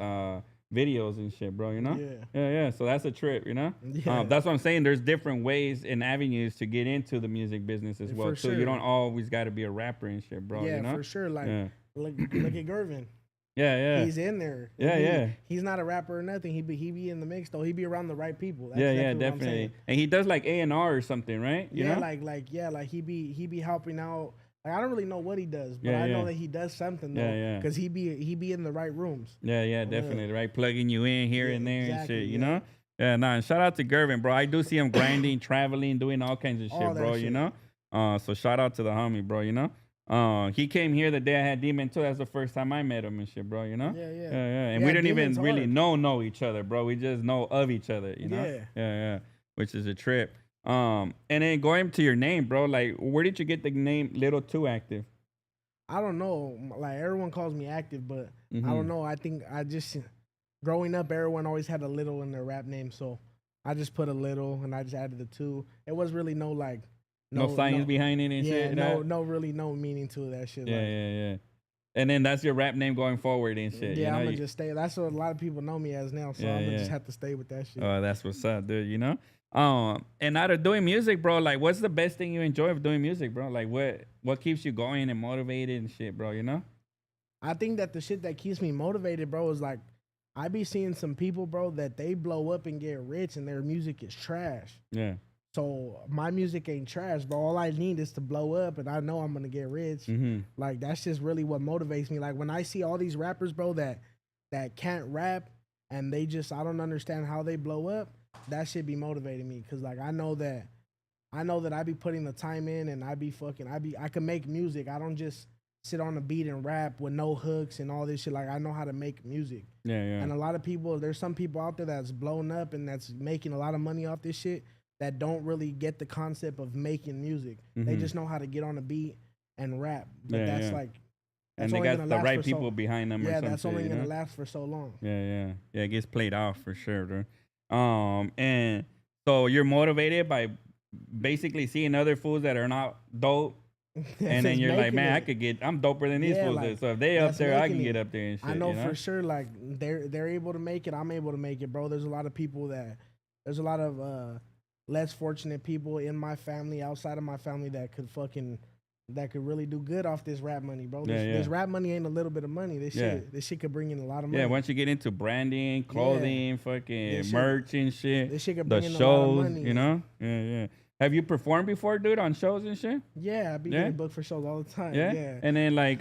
videos and shit, bro, you know? Yeah. So that's a trip, you know? Yeah. That's what I'm saying. There's different ways and avenues to get into the music business as well, For too. sure. You don't always got to be a rapper and shit, bro, Yeah, you know? for sure. Like Yeah. look at Gervin. Yeah. He's in there. Yeah. He's not a rapper or nothing. He be in the mix though. He be around the right people. That's Yeah, exactly what I'm definitely. saying. And he does like A&R or something, right? You know? like he be helping out. Like I don't really know what he does, but Yeah, I know yeah. that he does something though. Yeah. Because he be in the right rooms. Yeah, definitely. Right, plugging you in here and there and exactly, shit, you yeah. know? Yeah, nah, and shout out to Gervin, bro. I do see him grinding, traveling, doing all kinds of All shit, that bro, you shit. know? So shout out to the homie, bro, you know? He came here the day I had Demon too. That's the first time I met him and shit, bro, you know? Yeah. And Yeah, we didn't Demon's even really hard. know each other, bro. We just know of each other, you know? Yeah. Which is a trip. And then going to your name, bro, like where did you get the name LIL2ACTIVE? I don't know. Like everyone calls me active, but I Mhm. don't know. I think I just growing up, everyone always had a little in their rap name, so I just put a little and I just added the two. It was really no like No science behind it and yeah, shit. no meaning to that shit. Like, Yeah. And then that's your rap name going forward and shit. yeah, you know? I'm gonna just stay. That's what a lot of people know me as now, so Yeah, I'm gonna yeah. just have to stay with that shit. Oh, that's what's up, dude. You know. And out of doing music, bro, like, what's the best thing you enjoy of doing music, bro? Like, what keeps you going and motivated and shit, bro? You know. I think that the shit that keeps me motivated, bro, is like I be seeing some people, bro, that they blow up and get rich and their music is trash. Yeah. So my music ain't trash, bro. All I need is to blow up, and I know I'm gonna get rich. Mm-hmm. Like that's just really what motivates me. Like when I see all these rappers, bro, that can't rap and they just I don't understand how they blow up. That should be motivating me because like I know that I be putting the time in and I can make music. I don't just sit on a beat and rap with no hooks and all this shit. Like I know how to make music. Yeah. And a lot of people, there's some people out there that's blown up and that's making a lot of money off this shit that don't really get the concept of making music. They Mhm. just know how to get on a beat and rap. But Yeah, that's yeah. like, And that's they only got gonna the last right for people behind them or yeah, something. that's only you gonna know? last for so long. Yeah. It gets played off for sure, dude. And so you're motivated by basically seeing other fools that are not dope. And then Just you're like, making man, it. I'm doper than these Yeah, fools. like, So if they up that's there, I making can get it. up there and shit. I know, you know? for sure, like they're able to make it. I'm able to make it, bro. There's a lot of people there's a lot of less fortunate people in my family, outside of my family, that could really do good off this rap money, bro. This rap money ain't a little bit of money. This shit could bring in a lot of money. Yeah, once you get into branding, clothing, fucking This shit- merch and shit, this shit could the bring in a lot of shows, money. you know? Yeah. Have you performed before, dude, on shows and shit? Yeah, I be Yeah? getting booked for shows all the time. Yeah? Yeah. And then, like,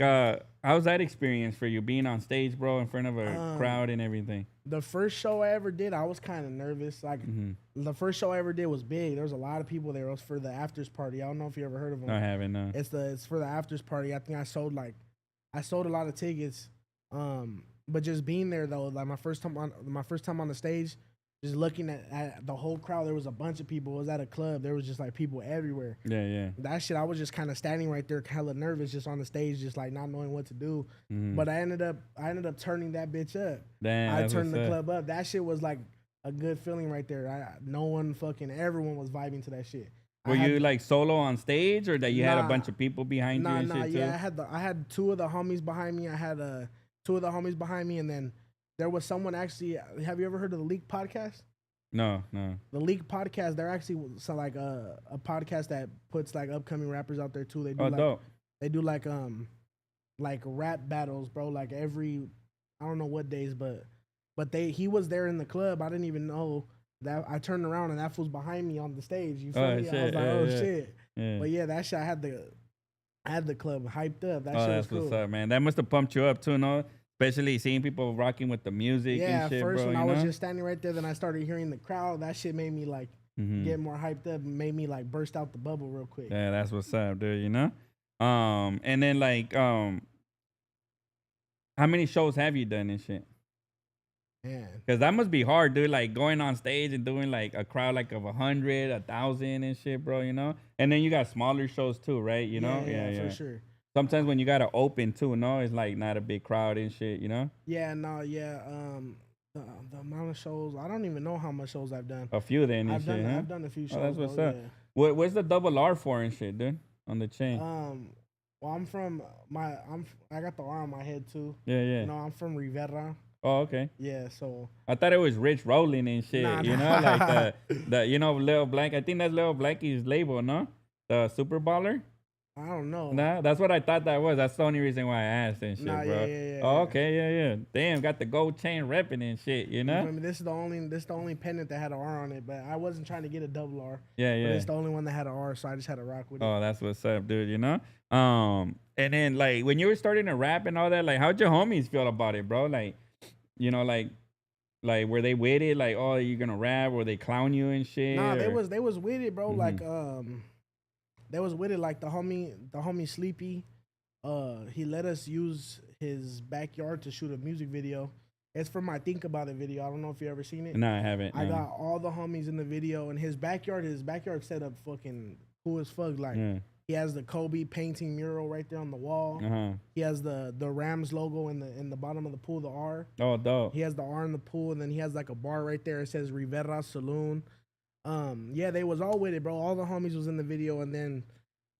how's that experience for you, being on stage, bro, in front of a crowd and everything? The first show I ever did, I was kind of nervous. Like the first show I ever did was big. There was a lot of people there. It was for the Afters party. I don't know if you ever heard of them. I haven't, no. It's for the Afters party. I think I sold like I sold a lot of tickets. But just being there though, like my first time on the stage, just looking at the whole crowd, there was a bunch of people. It was at a club. There was just like people everywhere. Yeah, yeah. That shit, I was just kind of standing right there, hella nervous, just on the stage, just like not knowing what to do. But I ended up turning that bitch up. Damn, I turned the club up. That shit was like a good feeling right there. Everyone was vibing to that shit. Were you like solo on stage, or that you had a bunch of people behind you and shit too? Yeah, I had two of the homies behind me. I had two of the homies behind me, and then there was someone actually. Have you ever heard of the Leak podcast? No. The Leak podcast. They're actually like a podcast that puts like upcoming rappers out there too. They do dope. They do like rap battles, bro. Like every, I don't know what days, but he was there in the club. I didn't even know that. I turned around and that fool's behind me on the stage. You feel me? Shit. I was like, shit. Yeah. But yeah, that shit, I had the club hyped up. That shit was that's cool. what's up, man. That must have pumped you up too, no? Especially seeing people rocking with the music and shit, first bro, when I was just standing right there, then I started hearing the crowd. That shit made me like get more hyped up, and made me like burst out the bubble real quick. Yeah, that's what's up, dude, you know? And then like, how many shows have you done and shit? Man. Because that must be hard, dude, like going on stage and doing like a crowd like of 100, 1,000 and shit, bro, you know? And then you got smaller shows too, right? You know? Yeah, for sure. Sometimes when you gotta open too, no, it's like not a big crowd and shit, you know? Yeah, no, yeah. The amount of shows, I don't even know how much shows I've done. A few then and I've shit, I've done a few shows. That's what's up. Yeah. What's the double R for and shit, dude? On the chain. Well, I got the R on my head too. Yeah. You know, I'm from Rivera. Oh, okay. Yeah, so I thought it was Rich Rolling and shit. Nah, you know, like the you know Lil Black. I think that's Lil Blacky's label, no? The Super Baller. I don't know. Nah, that's what I thought that was. That's the only reason why I asked and shit, bro. Yeah. Oh, okay, yeah. Damn, got the gold chain repping and shit, you know? I mean, this is the only pendant that had an R on it, but I wasn't trying to get a double R. Yeah. But it's the only one that had an R, so I just had to rock with it. Oh, that's what's up, dude, you know? And then like when you were starting to rap and all that, like how'd your homies feel about it, bro? Like, you know, like were they with it? Like, oh, you're gonna rap? Or they clown you and shit? Nah, they was with it, bro. Like they was with it. Like the homie Sleepy, he let us use his backyard to shoot a music video. It's from my Think About It video. I don't know if you ever seen it. No, I haven't. I got all the homies in the video, and his backyard set up fucking cool as fuck. Like he has the Kobe painting mural right there on the wall. He has the Rams logo in the bottom of the pool, the R. Oh, dope. He has the R in the pool, and then he has like a bar right there. It says Rivera Saloon. Yeah, they was all with it, bro. All the homies was in the video, and then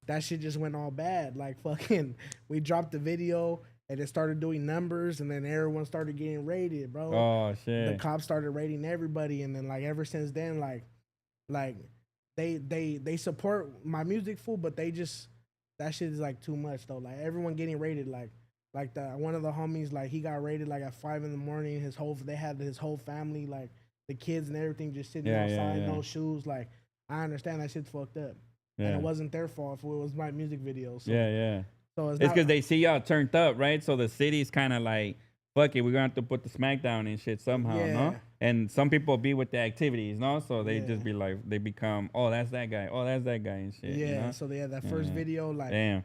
that shit just went all bad. Like fucking, we dropped the video, and it started doing numbers, and then everyone started getting raided, bro. Oh shit. The cops started raiding everybody, and then like ever since then, like they support my music, fool, but they just, that shit is like too much though. Like everyone getting raided, like one of the homies, like he got raided like at 5 a.m. They had his whole family, like the kids and everything, just sitting outside, no shoes. Like I understand that shit's fucked up, and it wasn't their fault. It was my music video. So, So it's because they see y'all turned up, right? So the city's kind of like, fuck it, we're gonna have to put the smackdown and shit somehow, no? And some people be with the activities, no? So they just be like, they become, oh, that's that guy, and shit. Yeah, you know? so that first video, like, damn,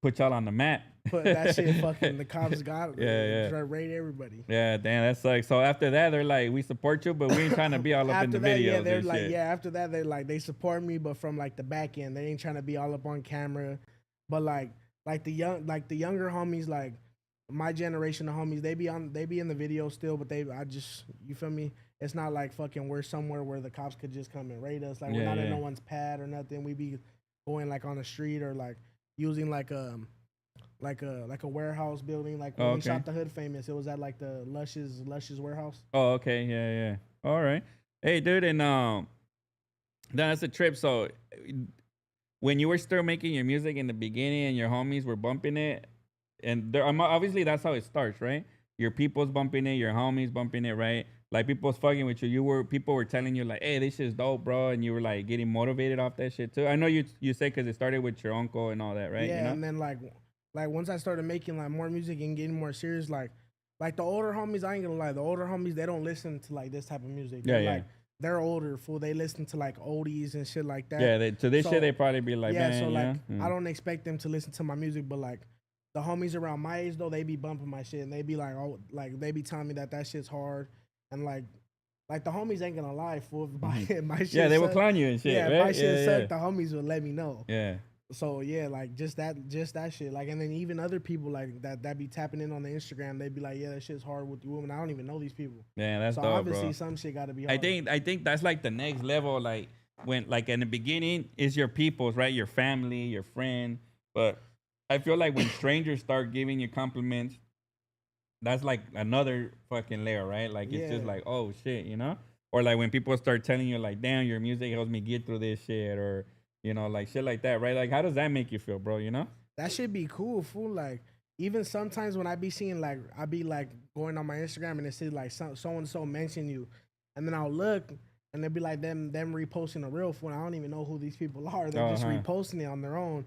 put y'all on the map. Put that shit fucking, the cops got try to raid everybody. Yeah, damn, that sucks. So after that, they're like, we support you, but we ain't trying to be all up in the videos. Yeah, they're like, after that, they're like, they support me, but from like the back end, they ain't trying to be all up on camera. But like the younger homies, like my generation of homies, they be in the video still, but you feel me? It's not like fucking we're somewhere where the cops could just come and raid us. Like we're not in no one's pad or nothing. We be going like on the street or like using like a warehouse building. Like when we shot the Hood Famous, it was at like the Lush's warehouse. Oh, okay, yeah. All right. Hey, dude, and that's a trip. So when you were still making your music in the beginning and your homies were bumping it, and obviously that's how it starts, right? Your people's bumping it, your homies bumping it, right? Like people's fucking with you. People were telling you like, hey, this shit's dope, bro, and you were like getting motivated off that shit too. I know you said because it started with your uncle and all that, right? Yeah, you know? And then like once I started making like more music and getting more serious, like the older homies, I ain't gonna lie, the older homies, they don't listen to like this type of music. They're older, fool. They listen to like oldies and shit like that. Yeah, to this shit they probably be like, man, so like I don't expect them to listen to my music, but like the homies around my age though, they be bumping my shit and they be like, oh, like they be telling me that shit's hard, and like the homies ain't gonna lie, fool. If my shit Yeah, they will suck, clown you and shit, yeah, if right? my shit Yeah, suck, the homies will let me know. yeah. So yeah, like just that shit. Like, and then even other people like that be tapping in on the Instagram, they be like, yeah, that shit's hard with the women. I don't even know these people. Yeah, that's So dope, obviously bro. some shit got to be I hard. think that's like the next level. Like when like in the beginning is your peoples, right? Your family, your friend. But I feel like when strangers start giving you compliments, that's like another fucking layer, right? Like it's just Yeah. like, oh shit, you know? Or like when people start telling you like, damn, your music helps me get through this shit, or like shit like that, right? Like how does that make you feel, bro? You know? That should be cool, fool. Like even sometimes when I be seeing like I be like going on my Instagram and it says like so and so mention you, and then I'll look and they be like them reposting a real fool. I don't even know who these people are. They're just Uh-huh. reposting it on their own.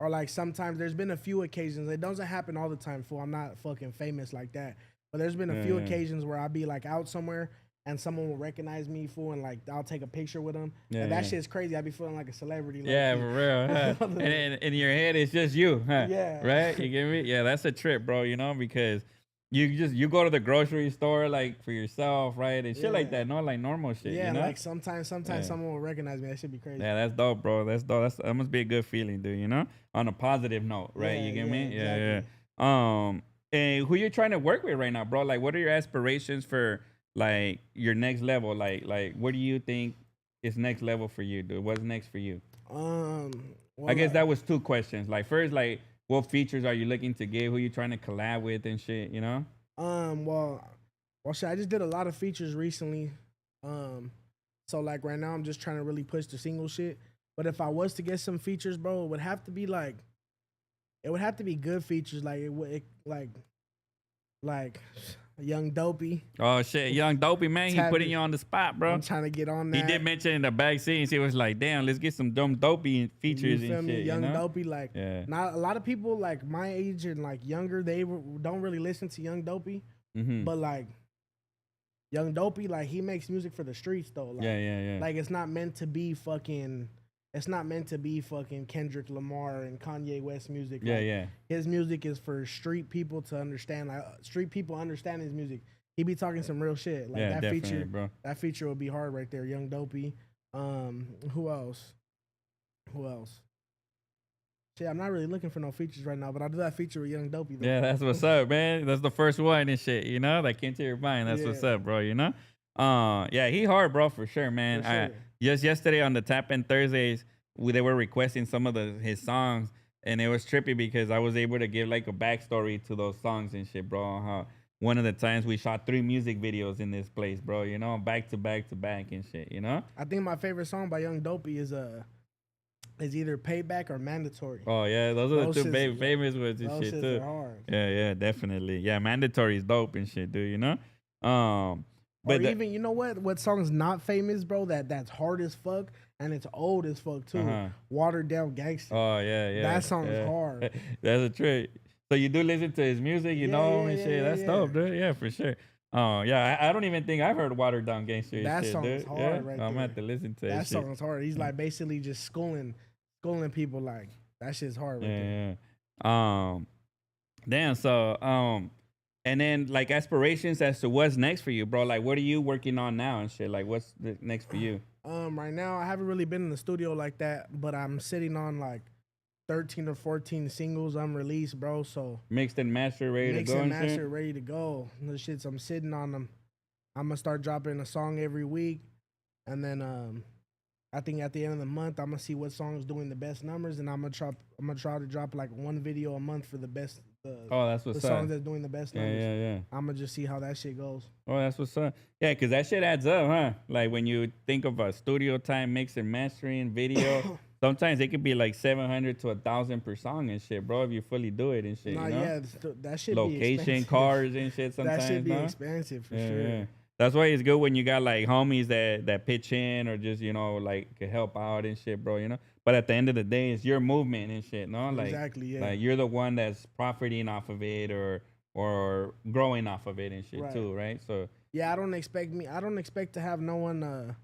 Or like sometimes there's been a few occasions. It doesn't happen all the time, fool. I'm not fucking famous like that. But there's been a Yeah, few yeah. occasions where I'll be like out somewhere and someone will recognize me, fool, and like I'll take a picture with them. Yeah, And that yeah. shit's crazy. I be feeling like a celebrity. Yeah, low-key. for real. Huh? And in your head, it's just you, huh? Yeah. Right? You get me? Yeah, that's a trip, bro. You know, because you go to the grocery store like for yourself, right? And shit like Yeah. that, no, like normal shit. Yeah, You know? like sometimes Yeah. someone will recognize me. That should be crazy. Yeah, that's dope, bro. That's dope. That must be a good feeling, dude. You know, on a positive note, right? Yeah, You get yeah, me? Yeah, exactly. yeah. And who you're trying to work with right now, bro? Like, what are your aspirations for like your next level? Like, what do you think is next level for you, dude? What's next for you? Um, I well, guess that was two questions. Like, first, like, what features are you looking to get? Who you trying to collab with and shit? You know? well, shit, I just did a lot of features recently. Um, so like right now, I'm just trying to really push the single shit. But if I was to get some features, bro, it would have to be good features. Like like Young Dopey. Oh shit, young dopey man, he Tap putting it. you on the spot, bro. I'm trying to get on He that. did mention in the back scenes, he was like, damn, let's get some dumb dopey You features feel and me? shit, you Young know? Dopey, like Yeah. not a lot of people like my age and like younger, don't really listen to Young Dopey, Mm-hmm. but like Young Dopey, like he makes music for the streets though. Like, Yeah. like it's not meant to be fucking. It's not meant to be fucking Kendrick Lamar and Kanye West music. Yeah, Like, yeah. his music is for street people to understand. Like street people understand his music. He be talking some real shit. Like Yeah, that definitely, feature, bro. that feature would be hard right there. Young Dopey. Who else? Who else? Shit, I'm not really looking for no features right now, but I'll do that feature with Young Dopey though. Yeah, that's what's up, man. That's the first one and shit, you know? That came to your mind. That's what's Yeah. up, bro, you know? Yeah, he hard, bro, for sure, man. For sure. Just yesterday on the Tap In Thursdays, they were requesting some of his songs, and it was trippy because I was able to give like a backstory to those songs and shit, bro. How one of the times we shot 3 music videos in this place, bro, you know, back to back to back and shit, you know? I think my favorite song by Young Dopey is either Payback or Mandatory. Oh yeah, those are Those the two shits- famous ones and Those shit shits too. are hard. Yeah, definitely. Yeah, mandatory is dope and shit, dude. You know. Or But the, even you know what song's not famous, bro? That's hard as fuck and it's old as fuck too. Uh-huh. Watered Down Gangster. oh yeah. That song's yeah. hard. That's a trick. So you do listen to his music, you Yeah, know him yeah, and yeah, shit. yeah, That's yeah. dope, dude. Yeah, for sure. Oh yeah, I don't even think I've heard Watered Down Gangster. And That shit, song's dude. hard Yeah? right I'm gonna there. have to listen to That that shit. song's hard. He's like basically just schooling people. Like that shit's hard right there. Yeah. Damn. So and then like aspirations as to what's next for you, bro. Like, what are you working on now and shit? Like, what's the next for you? Right now I haven't really been in the studio like that, but I'm sitting on like 13 or 14 singles unreleased, bro. So Mixed and mastered, ready mix to go and and shit. master, ready to go. The shits I'm sitting on them. I'm gonna start dropping a song every week, and then I think at the end of the month I'm gonna see what song's doing the best numbers, and I'm gonna try to drop like one video a month for the best. Oh, that's The what's songs up. that's doing the best Yeah, numbers. yeah. I'm gonna just see how that shit goes. Oh, that's what's up. Yeah, because that shit adds up, huh? Like when you think of a studio time, mix and mastering, video, sometimes it could be like 700 to 1,000 per song and shit, bro, if you fully do it and shit, Nah, you know? yeah, that should be Location, expensive. cars and shit sometimes, That should be no? expensive for Yeah, sure. yeah. That's why it's good when you got like homies that pitch in or just, you know, like can help out and shit, bro, you know? But at the end of the day, it's your movement and shit, no? Like, Exactly, yeah. like you're the one that's profiting off of it or growing off of it and shit Right. too, right? So Yeah, I don't expect to have no one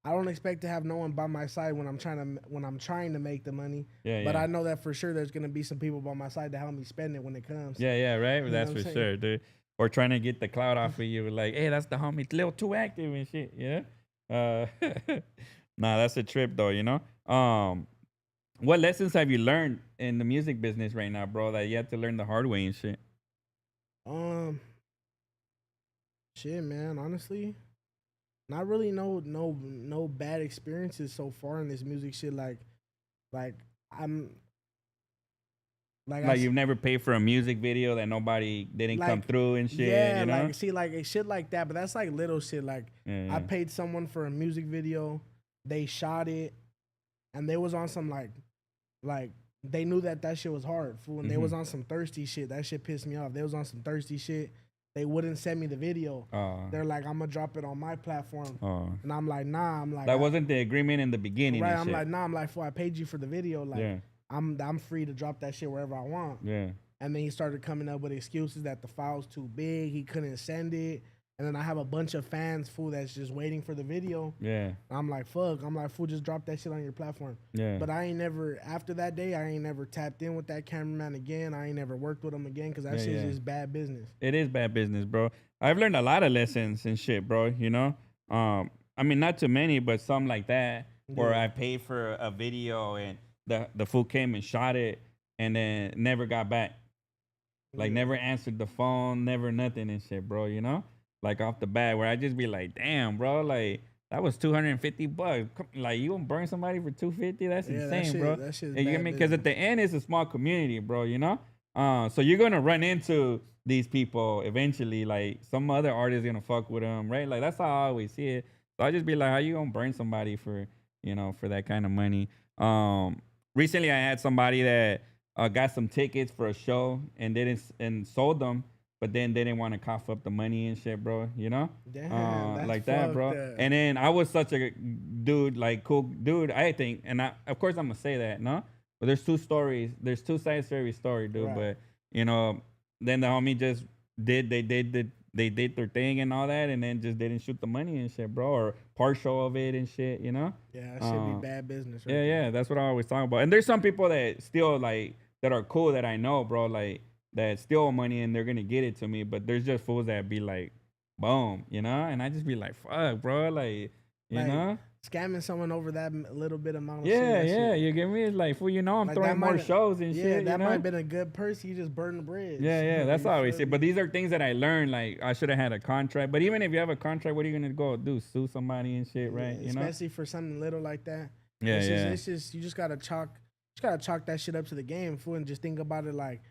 I don't expect to have no one by my side when I'm trying to make the money. Yeah, But yeah. I know that for sure there's gonna be some people by my side to help me spend it when it comes. Yeah, yeah, right. You know That's what I'm for saying? sure, dude. Or trying to get the cloud off of you, like, hey, that's the homie, LIL2ACTIVE and shit. Yeah. Nah, that's a trip though. What lessons have you learned in the music business right now, bro? That you have to learn the hard way and shit. Um, Shit, man. Honestly, not really no bad experiences so far in this music shit. Like I'm like Like you've never paid for a music video that nobody didn't come like through and shit. yeah, You know? like see like shit like that. But that's like little shit. Like Yeah, I yeah. paid someone for a music video, they shot it, and they was on some like they knew that shit was hard. Fool, and they was on some thirsty shit. That shit pissed me off. They was on some thirsty shit. They wouldn't send me the video. They're like, I'm gonna drop it on my platform, and I'm like, nah. I'm like, That wasn't the agreement in the beginning. right. And I'm shit. like, nah. I'm like, fool, I paid you for the video. Like, Yeah. I'm free to drop that shit wherever I want. Yeah. And then he started coming up with excuses that the file's too big, he couldn't send it. And then I have a bunch of fans, fool, that's just waiting for the video. Yeah. I'm like, fuck. I'm like, fool, just drop that shit on your platform. Yeah. But I ain't never, after that day, I ain't never tapped in with that cameraman again. I ain't never worked with him again because that shit's just bad business. It is bad business, bro. I've learned a lot of lessons and shit, bro. I mean, not too many, but some like that where I paid for a video and the fool came and shot it and then never got back. Like never answered the phone, never nothing and shit, bro. Like off the bat, where I just be like, damn, bro, like that was $250. Like you gonna burn somebody for $250? That's insane, bro. That shit's You get me? Because at the end, it's a small community, bro. So you're gonna run into these people eventually. Like some other artist gonna fuck with them, right? Like that's how I always see it. So I just be like, how you gonna burn somebody for for that kind of money? Recently I had somebody that got some tickets for a show and sold them, but then they didn't want to cough up the money and shit, bro. Damn, that's like that, bro. fucked up. And then I was such a dude, like cool dude. I think, and of course I'm gonna say that, no. But there's two stories. There's two sides to every story, dude. Right. But then the homie just they did their thing and all that, and then just didn't shoot the money and shit, bro, or partial of it and shit. Yeah, that should be bad business. Right Yeah, that's what I always talk about. And there's some people that still like that are cool that I know, bro, like that steal money and they're gonna get it to me. But there's just fools that be like, boom, and I just be like, fuck, bro, like, scamming someone over that little bit amount of yeah, shit. you get me? It's like, fool, I'm Like, throwing that more might- shows and shit. That might have been a good person. You just burned the bridge. Yeah, that's You how I always feel say. me? But these are things that I learned. Like I should have had a contract. But even if you have a contract, what are you gonna go do? Sue somebody and shit, right? Especially for something little like that. Yeah, It's just you just gotta chalk that shit up to the game, fool, and just think about it like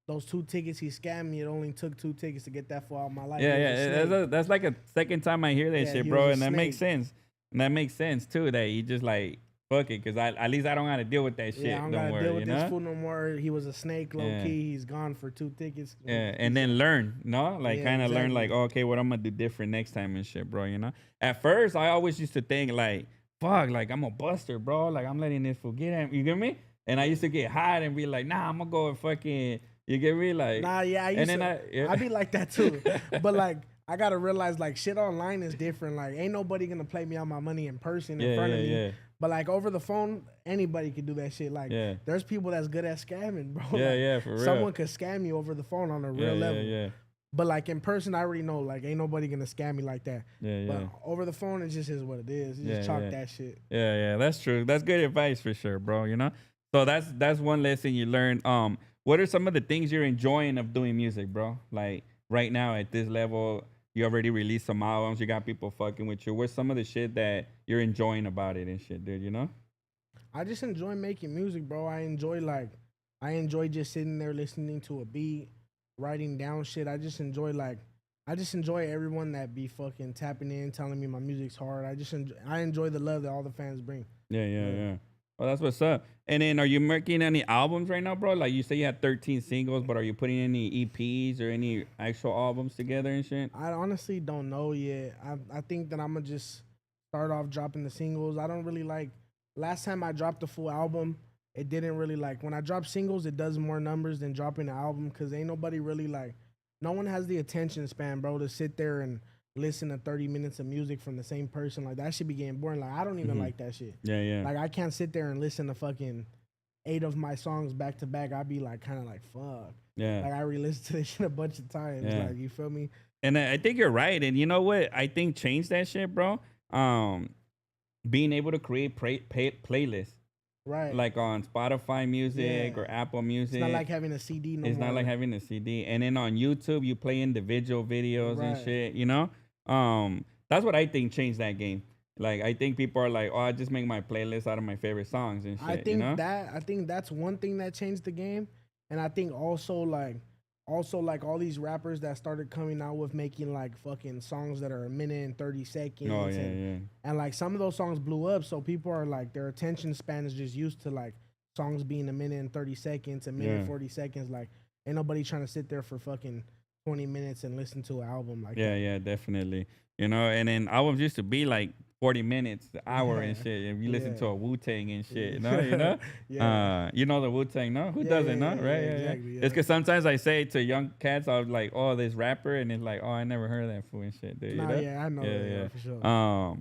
those 2 tickets he scammed me. It only took 2 tickets to get that far out of my life. He was a Yeah. snake. That's like a second time I hear that Yeah, shit, he bro, was a and that makes snake. sense. And that makes sense too. That you just like fuck it, cause at least I don't gotta deal with that shit. Yeah, I don't don't gotta worry, deal with this fool no more. He was a snake, low Yeah. key. He's gone for 2 tickets. Yeah, and then learn, like Yeah, kind of learn, like, exactly. okay, what I'm gonna do different next time and shit, bro. At first, I always used to think like, fuck, like I'm a buster, bro. Like I'm letting this fool get at me. You get me? And I used to get hot and be like, nah, I'm gonna go and fucking. You get me? Like, Nah, yeah, I be like that too. But like, I gotta realize like shit online is different. Like, ain't nobody gonna play me out my money in person in front of me. Yeah. But like over the phone, anybody can do that shit. Like, Yeah. there's people that's good at scamming, bro. Yeah, Like, yeah, for real. Someone could scam you over the phone on a real level. Yeah. But like in person, I already know like ain't nobody gonna scam me like that. Yeah. But over the phone, it just is what it is. You just Yeah, chalk yeah. that shit. Yeah, that's true. That's good advice for sure, bro. So that's one lesson you learned. What are some of the things you're enjoying of doing music, bro? Like right now at this level, you already released some albums. You got people fucking with you. What's some of the shit that you're enjoying about it and shit, dude? I just enjoy making music, bro. I enjoy just sitting there listening to a beat, writing down shit. I just enjoy everyone that be fucking tapping in, telling me my music's hard. I enjoy the love that all the fans bring. Yeah. Well, that's what's up. And then, are you making any albums right now, bro? Like you say, you had 13 singles, but are you putting any EPs or any actual albums together and shit? I honestly don't know yet. I think that I'm gonna just start off dropping the singles. I don't really like. Last time I dropped a full album, it didn't really like. When I drop singles, it does more numbers than dropping an album because ain't nobody really like. No one has the attention span, bro, to sit there and listen to 30 minutes of music from the same person. Like that should be getting boring. Like I don't even like that shit. Yeah, yeah. Like I can't sit there and listen to fucking 8 of my songs back to back. I'd be like kind of like fuck. Yeah. Like I re-listened to this shit a bunch of times. Yeah. Like you feel me? And I think you're right. And you know what? I think changed that shit, bro. Being able to create playlists. Right. Like on Spotify Music or Apple Music. It's not like having a CD no more. It's not like having a CD. And then on YouTube, you play individual videos and shit, you know? That's what I think changed that game. Like, I think people are like, oh, I just make my playlist out of my favorite songs and shit, I think you know? I think that's one thing that changed the game. And I think also like all these rappers that started coming out with making like fucking songs that are a minute and 30 seconds. Oh, yeah. And like some of those songs blew up. So people are like, their attention span is just used to like songs being a minute and 30 seconds, a minute and 40 seconds. Like ain't nobody trying to sit there for fucking 20 minutes and listen to an album like that. Yeah, definitely. You know, and then albums used to be like 40 minutes, the hour and shit. If you listen to a Wu-Tang and shit, you know? You know the Wu-Tang, no? Who doesn't, no? Right? Exactly, It's because sometimes I say to young cats, I was like, oh, this rapper, and it's like, oh, I never heard of that fool and shit, dude. Nah, you know? yeah, I know that, for sure. Nah,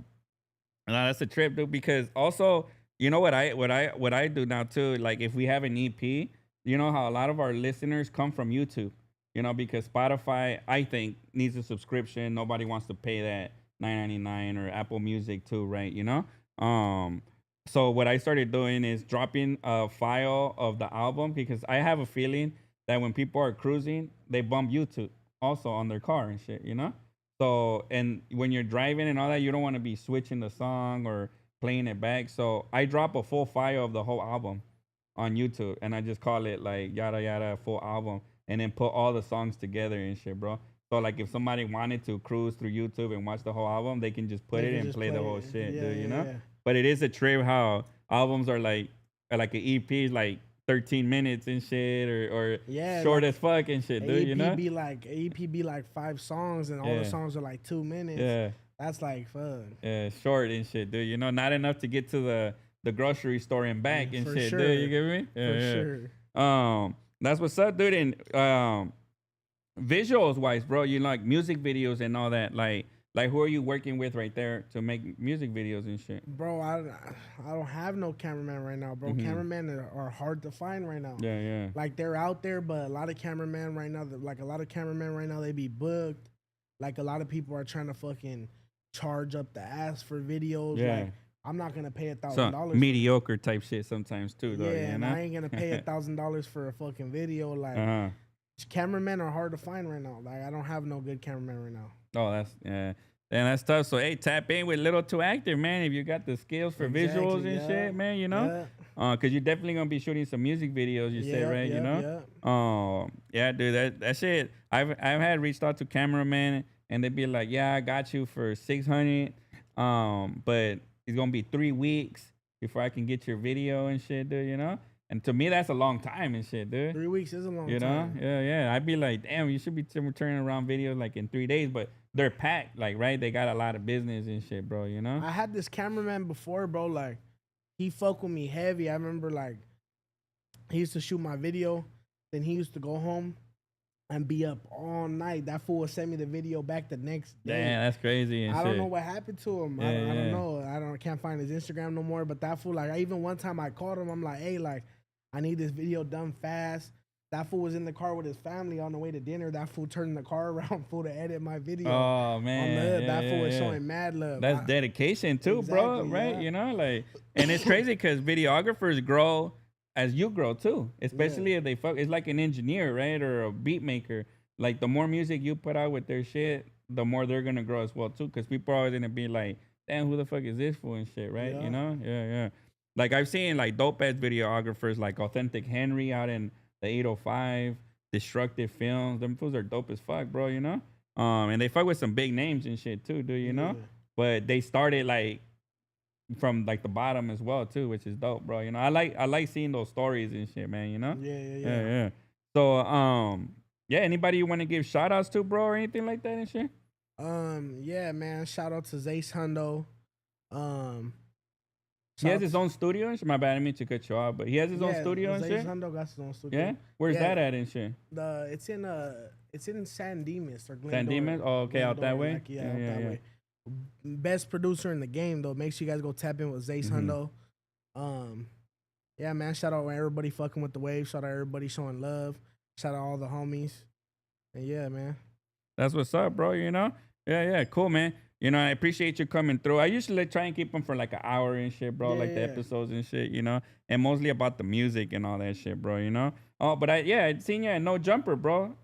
that's a trip, dude, because also, you know what I do now too, like if we have an EP, you know how a lot of our listeners come from YouTube, you know, because Spotify, I think, needs a subscription. Nobody wants to pay that $9.99 or Apple Music too, right? You know? So what I started doing is dropping a file of the album because I have a feeling that when people are cruising, they bump YouTube also on their car and shit, you know? So, and when you're driving and all that, you don't want to be switching the song or playing it back. So I drop a full file of the whole album on YouTube and I just call it like yada yada full album and then put all the songs together and shit, bro. So like if somebody wanted to cruise through YouTube and watch the whole album, they can just put it and play the whole shit, dude, you know? But it is a trip how albums are like an EP is like 13 minutes and shit or short as fuck and shit, dude, you know? EP be like 5 songs and all the songs are like 2 minutes. Yeah. That's like fun. Yeah, short and shit, dude. You know, not enough to get to the grocery store and back and shit, sure. dude. You get me? Sure. That's what's up, dude. And visuals wise, bro, you like music videos and all that. Like who are you working with right there to make music videos and shit? Bro, I don't have no cameraman right now, bro. Cameramen are hard to find right now. Yeah. Like they're out there, but a lot of cameramen right now, they be booked. Like a lot of people are trying to fucking charge up the ass for videos. Yeah. Like I'm not gonna pay $1,000. Mediocre type shit sometimes too, though. Yeah, you know? I ain't gonna pay $1,000 for a fucking video. Like cameramen are hard to find right now. Like I don't have no good cameraman right now. Oh, that's tough. So hey, tap in with LIL2ACTIVE, man. If you got the skills for visuals and shit, man, you know, cause you're definitely gonna be shooting some music videos. You said right, you know. Yeah, dude, that shit. I've had reached out to cameramen and they'd be like, yeah, I got you for 600, but it's gonna be 3 weeks before I can get your video and shit, dude. You know. And to me, that's a long time and shit, dude. 3 weeks is a long time. You know? Yeah. I'd be like, damn, you should be turning around videos like in 3 days, but they're packed, like, right? They got a lot of business and shit, bro, you know? I had this cameraman before, bro, like, he fuck with me heavy. I remember, like, he used to shoot my video, then he used to go home and be up all night. That fool would send me the video back the next day. Damn, that's crazy and I shit. don't know what happened to him. I don't know. I can't find his Instagram no more, but that fool, like, even one time I called him, I'm like, hey, like, I need this video done fast. That fool was in the car with his family on the way to dinner. That fool turned the car around, fool, to edit my video. Oh, man. That fool was showing mad love. That's dedication, too, bro, right? You know, like, and it's crazy because videographers grow as you grow, too. Especially if they fuck. It's like an engineer, right? Or a beat maker. Like, the more music you put out with their shit, the more they're going to grow as well, too. Because people are always going to be like, damn, who the fuck is this fool and shit, right? You know? Yeah. Like, I've seen, like, dope-ass videographers, like Authentic Henry out in the 805, Destructive Films. Them fools are dope as fuck, bro, you know? And they fuck with some big names and shit, too, dude, you know? But they started, like, from, like, the bottom as well, too, which is dope, bro, you know? I like seeing those stories and shit, man, you know? Yeah. So, anybody you want to give shout-outs to, bro, or anything like that and shit? Yeah, man, shout-out to Zace Hundo. He has his own studio and shit. My bad, I didn't mean to cut you off, but he has his own studio and shit. Hundo got his own studio. Yeah? Where's that at and shit? It's It's in San Dimas or San Glendora. Dimas? Oh, okay, out that way? Like, yeah, Yeah, out yeah, that yeah. way. Best producer in the game though. Make sure you guys go tap in with Zace Hundo. Yeah, man. Shout out everybody fucking with the wave. Shout out everybody showing love. Shout out all the homies. And yeah, man. That's what's up, bro. You know? Yeah, yeah, cool, man. You know, I appreciate you coming through. I usually try and keep them for like an hour and shit, bro. Yeah, Like the yeah. episodes and shit, you know, and mostly about the music and all that shit, bro. You know. Oh, but I'd seen you at No Jumper, bro.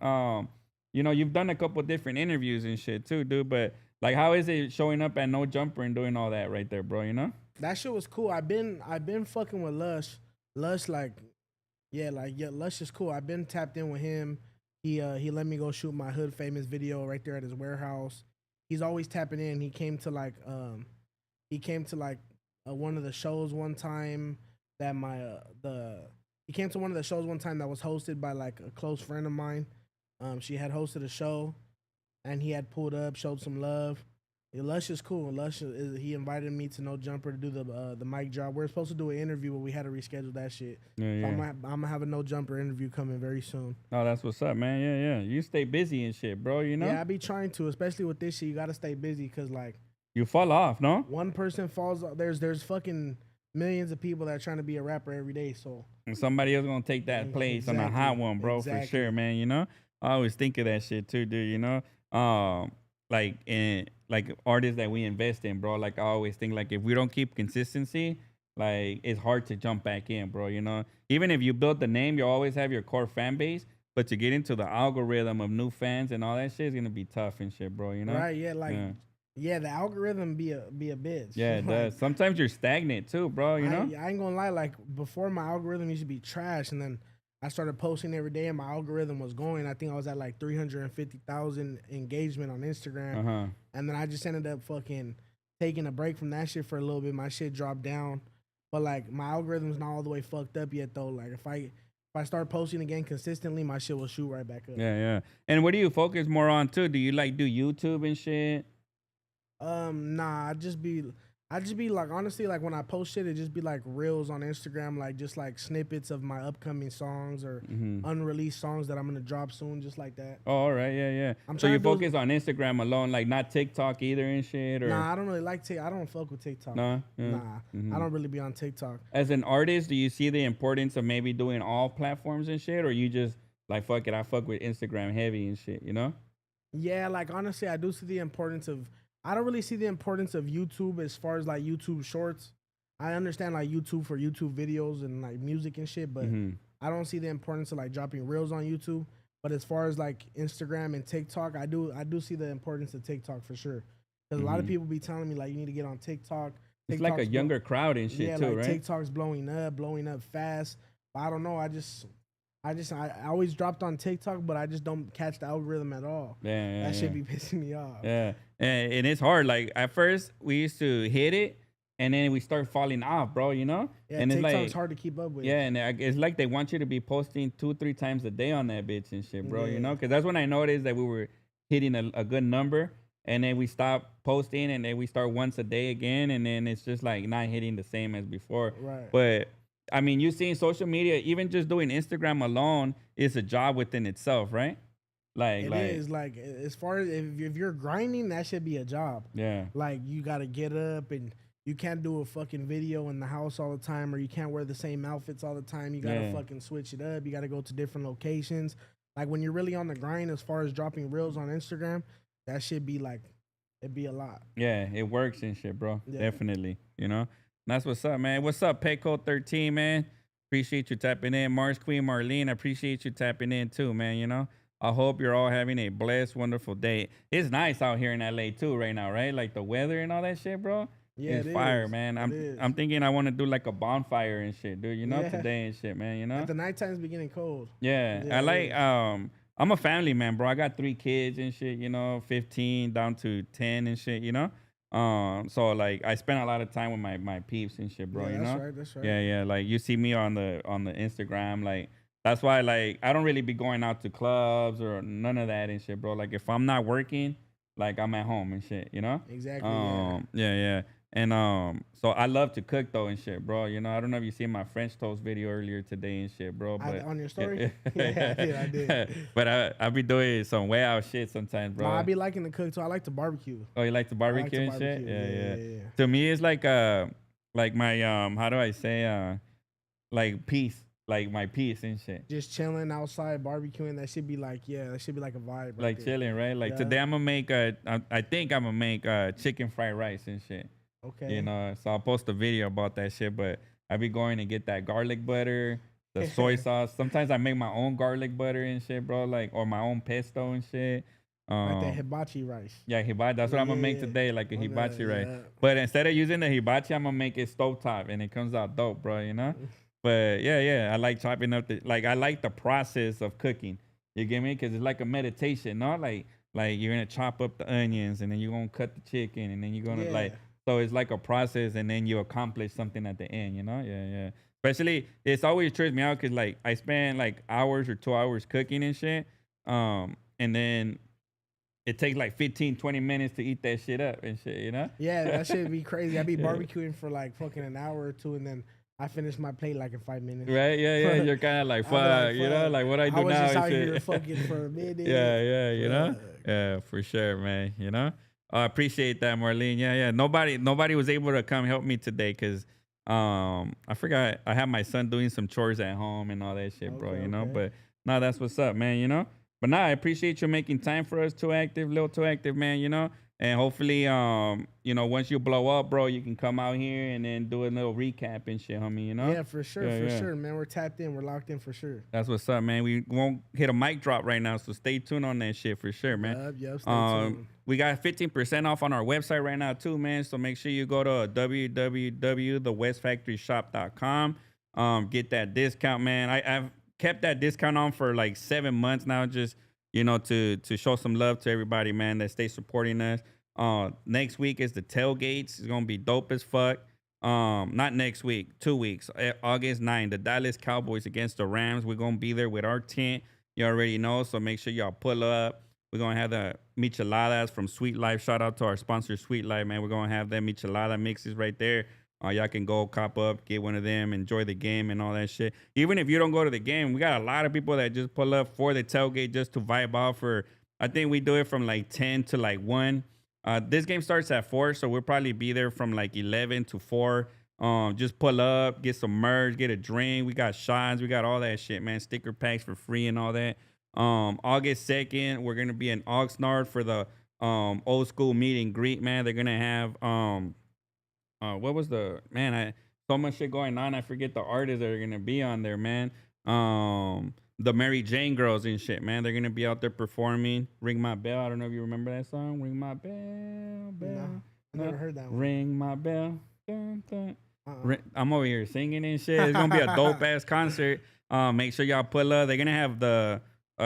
You know, you've done a couple different interviews and shit too, dude. But like, how is it showing up at No Jumper and doing all that right there, bro? You know? That shit was cool. I've been fucking with Lush. Lush Lush is cool. I've been tapped in with him. He let me go shoot my hood famous video right there at his warehouse. He's always tapping in. He came to one of the shows one time that he came to one of the shows one time that was hosted by like a close friend of mine. She had hosted a show, and he had pulled up, showed some love. Yeah, Lush is cool. He invited me to No Jumper to do the mic drop. We are supposed to do an interview, but we had to reschedule that shit. Yeah, So yeah. I'm gonna have a No Jumper interview coming very soon. Oh, that's what's up, man. Yeah, yeah. You stay busy and shit, bro. You know? Yeah, I be trying to, especially with this shit. You gotta stay busy because like You fall off, no? one person falls. There's fucking millions of people that are trying to be a rapper every day. So And somebody else gonna take that place on a hot one, bro, for sure, man. You know, I always think of that shit too, dude. You know, like artists that we invest in, bro. Like I always think, like if we don't keep consistency, like it's hard to jump back in, bro. You know, even if you build the name, you always have your core fan base, but to get into the algorithm of new fans and all that shit is gonna be tough and shit, bro. You know, right, yeah, yeah, the algorithm be a bitch. Yeah, it does. Sometimes you're stagnant too, bro. You know. I ain't gonna lie. Like before, my algorithm used to be trash, and then I started posting every day, and my algorithm was going. I think I was at like 350,000 engagement on Instagram, and then I just ended up fucking taking a break from that shit for a little bit. My shit dropped down, but like my algorithm's not all the way fucked up yet though. Like if I start posting again consistently, my shit will shoot right back up. Yeah, yeah. And what do you focus more on too? Do you like do YouTube and shit? Nah, I just be like, honestly, like when I post shit, it just be like reels on Instagram, like just like snippets of my upcoming songs or unreleased songs that I'm gonna drop soon, just like that. Oh, all right, yeah, yeah. I'm So trying you to do- focus on Instagram alone, like not TikTok either and shit, or Nah, I don't really like TikTok. I don't fuck with TikTok. no? Yeah. Nah, I don't really be on TikTok. As an artist, do you see the importance of maybe doing all platforms and shit, or you just like fuck it, I fuck with Instagram heavy and shit, you know? Yeah, like honestly, I do see the importance of. I don't really see the importance of YouTube as far as like YouTube Shorts. I understand like YouTube for YouTube videos and like music and shit, but I don't see the importance of like dropping reels on YouTube. But as far as like Instagram and TikTok, I do see the importance of TikTok for sure. Because a lot of people be telling me like you need to get on TikTok. It's like a younger crowd and shit yeah, too, like right? TikTok's blowing up fast. But I don't know. I always dropped on TikTok, but I just don't catch the algorithm at all. Yeah, That shit be pissing me off. Yeah, and it's hard. Like at first, we used to hit it, and then we start falling off, bro. You know? Yeah, and TikTok's it's like hard to keep up with. yeah, and it's like they want you to be posting 2-3 times a day on that bitch and shit, bro. You Yeah. know? Because that's when I noticed that we were hitting a good number, and then we stop posting, and then we start once a day again, and then it's just like not hitting the same as before. Right. But I mean, you seeing social media, even just doing Instagram alone is a job within itself, right? It is like as far as if you're grinding, that should be a job. Yeah. Like you gotta get up and you can't do a fucking video in the house all the time, or you can't wear the same outfits all the time. You gotta fucking switch it up. You gotta go to different locations. Like when you're really on the grind, as far as dropping reels on Instagram, that should be like it'd be a lot. Yeah, it works and shit, bro. Yeah. Definitely. You know? That's what's up, man. What's up, Petco 13, man? Appreciate you tapping in. Mars Queen Marlene, I appreciate you tapping in too, man. You know? I hope you're all having a blessed, wonderful day. It's nice out here in LA too right now, right? Like the weather and all that shit, bro. Yeah, it's it fire, is. man. It I'm is. thinking I want to do like a bonfire and shit, dude. You know, Yeah. today and shit, man. You know? At the nighttime's beginning cold. Yeah, Yeah, I it like. is. I'm a family man, bro. I got 3 kids and shit. You know, 15 down to 10 and shit. You know, so like I spend a lot of time with my peeps and shit, bro. Yeah, you that's know, right, that's right. Yeah, yeah. Like you see me on the Instagram, like that's why like I don't really be going out to clubs or none of that and shit, bro. Like if I'm not working, like I'm at home and shit. You know. Exactly. Yeah, yeah. And so I love to cook though and shit, bro. You know, I don't know if you seen my French toast video earlier today and shit, bro. But On your story? Yeah, I did. but I be doing some way out shit sometimes, bro. No, I be liking to cook too. I like to barbecue. Oh, you like to I like barbecue to and shit? barbecue. Yeah. Yeah. To me, it's like my how do I say like peace, like my peace and shit. Just chilling outside, barbecuing. That should be like, yeah, that should be like a vibe. Right Like there. chilling, right? Like Yeah. today I'm gonna make I think I'm gonna make chicken fried rice and shit. Okay. You know, so I'll post a video about that shit. But I be going to get that garlic butter, the soy sauce. Sometimes I make my own garlic butter and shit, bro. Like or my own pesto and shit. Like that hibachi rice. Yeah, hibachi. That's what I'm gonna make Yeah. today, like a Okay, hibachi rice. yeah. But instead of using the hibachi, I'm gonna make it stovetop, and it comes out dope, bro. You know. But yeah, I like chopping up like I like the process of cooking. You get me? Because it's like a meditation, no? Like you're gonna chop up the onions, and then you're gonna cut the chicken, and then you're gonna Yeah. so it's like a process, and then you accomplish something at the end, you know? Yeah. Especially, it's always trips me out because like I spend like hours or 2 hours cooking and shit, and then it takes like 15, 20 minutes to eat that shit up and shit, you know? Yeah, that should be crazy. I be barbecuing for like fucking an hour or two, and then I finish my plate like in 5 minutes. Right? Yeah. You're kind of like, I'll be fuck, like, you know? fuck. Like, what I do I was now just and out shit. here fucking for a minute. Yeah, you know? Fuck. Yeah, for sure, man, you know? I appreciate that, Marlene. Yeah. Nobody was able to come help me today because I forgot I have my son doing some chores at home and all that shit, bro, you know? Okay. But no, that's what's up, man, you know? But nah, I appreciate you making time for us, Too Active, Lil Too Active, man, you know? And hopefully, you know, once you blow up, bro, you can come out here and then do a little recap and shit, homie, you know? Yeah, for sure, sure, man. We're tapped in. We're locked in for sure. That's what's up, man. We won't hit a mic drop right now, so stay tuned on that shit for sure, man. Yep, stay tuned. We got 15% off on our website right now too, man. So make sure you go to www.thewestfactoryshop.com. Get that discount, man. I've kept that discount on for like 7 months now, just you know, to show some love to everybody, man, that stay supporting us. Next week is the tailgates. It's gonna be dope as fuck. Not next week, 2 weeks. August 9th, the Dallas Cowboys against the Rams. We're gonna be there with our tent. You already know, so make sure y'all pull up. We're gonna have the micheladas from Sweet Life. Shout out to our sponsor, Sweet Life, man. We're gonna have them michelada mixes right there. Y'all can go cop up, get one of them, enjoy the game and all that shit. Even if you don't go to the game, we got a lot of people that just pull up for the tailgate just to vibe off. For I think we do it from like 10 to like 1. This game starts at 4, so we'll probably be there from like 11 to 4. Just pull up, get some merch, get a drink. We got shots, we got all that shit, man. Sticker packs for free and all that. August 2nd, we're gonna be in Oxnard for the old school meet and greet, man. They're gonna have what was the man? So much shit going on. I forget the artists that are gonna be on there, man. The Mary Jane girls and shit, man. They're gonna be out there performing. Ring My Bell. I don't know if you remember that song. Ring My Bell, bell. No, I never heard that one. Ring my bell. Dun, dun. I'm over here singing and shit. It's gonna be a dope ass concert. Make sure y'all pull up. They're gonna have a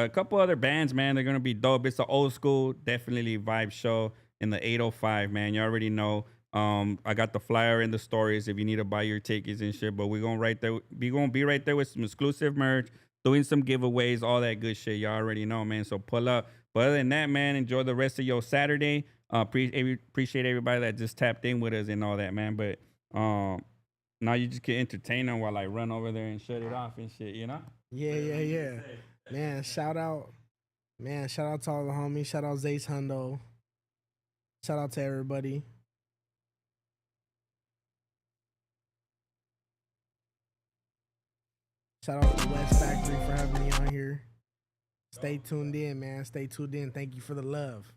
couple other bands, man. They're gonna be dope. It's an old school, definitely vibe show in the 805, man. You already know. I got the flyer in the stories if you need to buy your tickets and shit. But we're gonna be right there with some exclusive merch, doing some giveaways, all that good shit. Y'all already know, man. So pull up. But other than that, man, enjoy the rest of your Saturday. Appreciate everybody that just tapped in with us and all that, man. But now you just can entertain them while I run over there and shut it off and shit, you know? Yeah. Man, shout out to all the homies. Shout out Zace Hundo. Shout out to everybody. Shout out to West Factory for having me on here. Stay tuned in, man. Stay tuned in. Thank you for the love.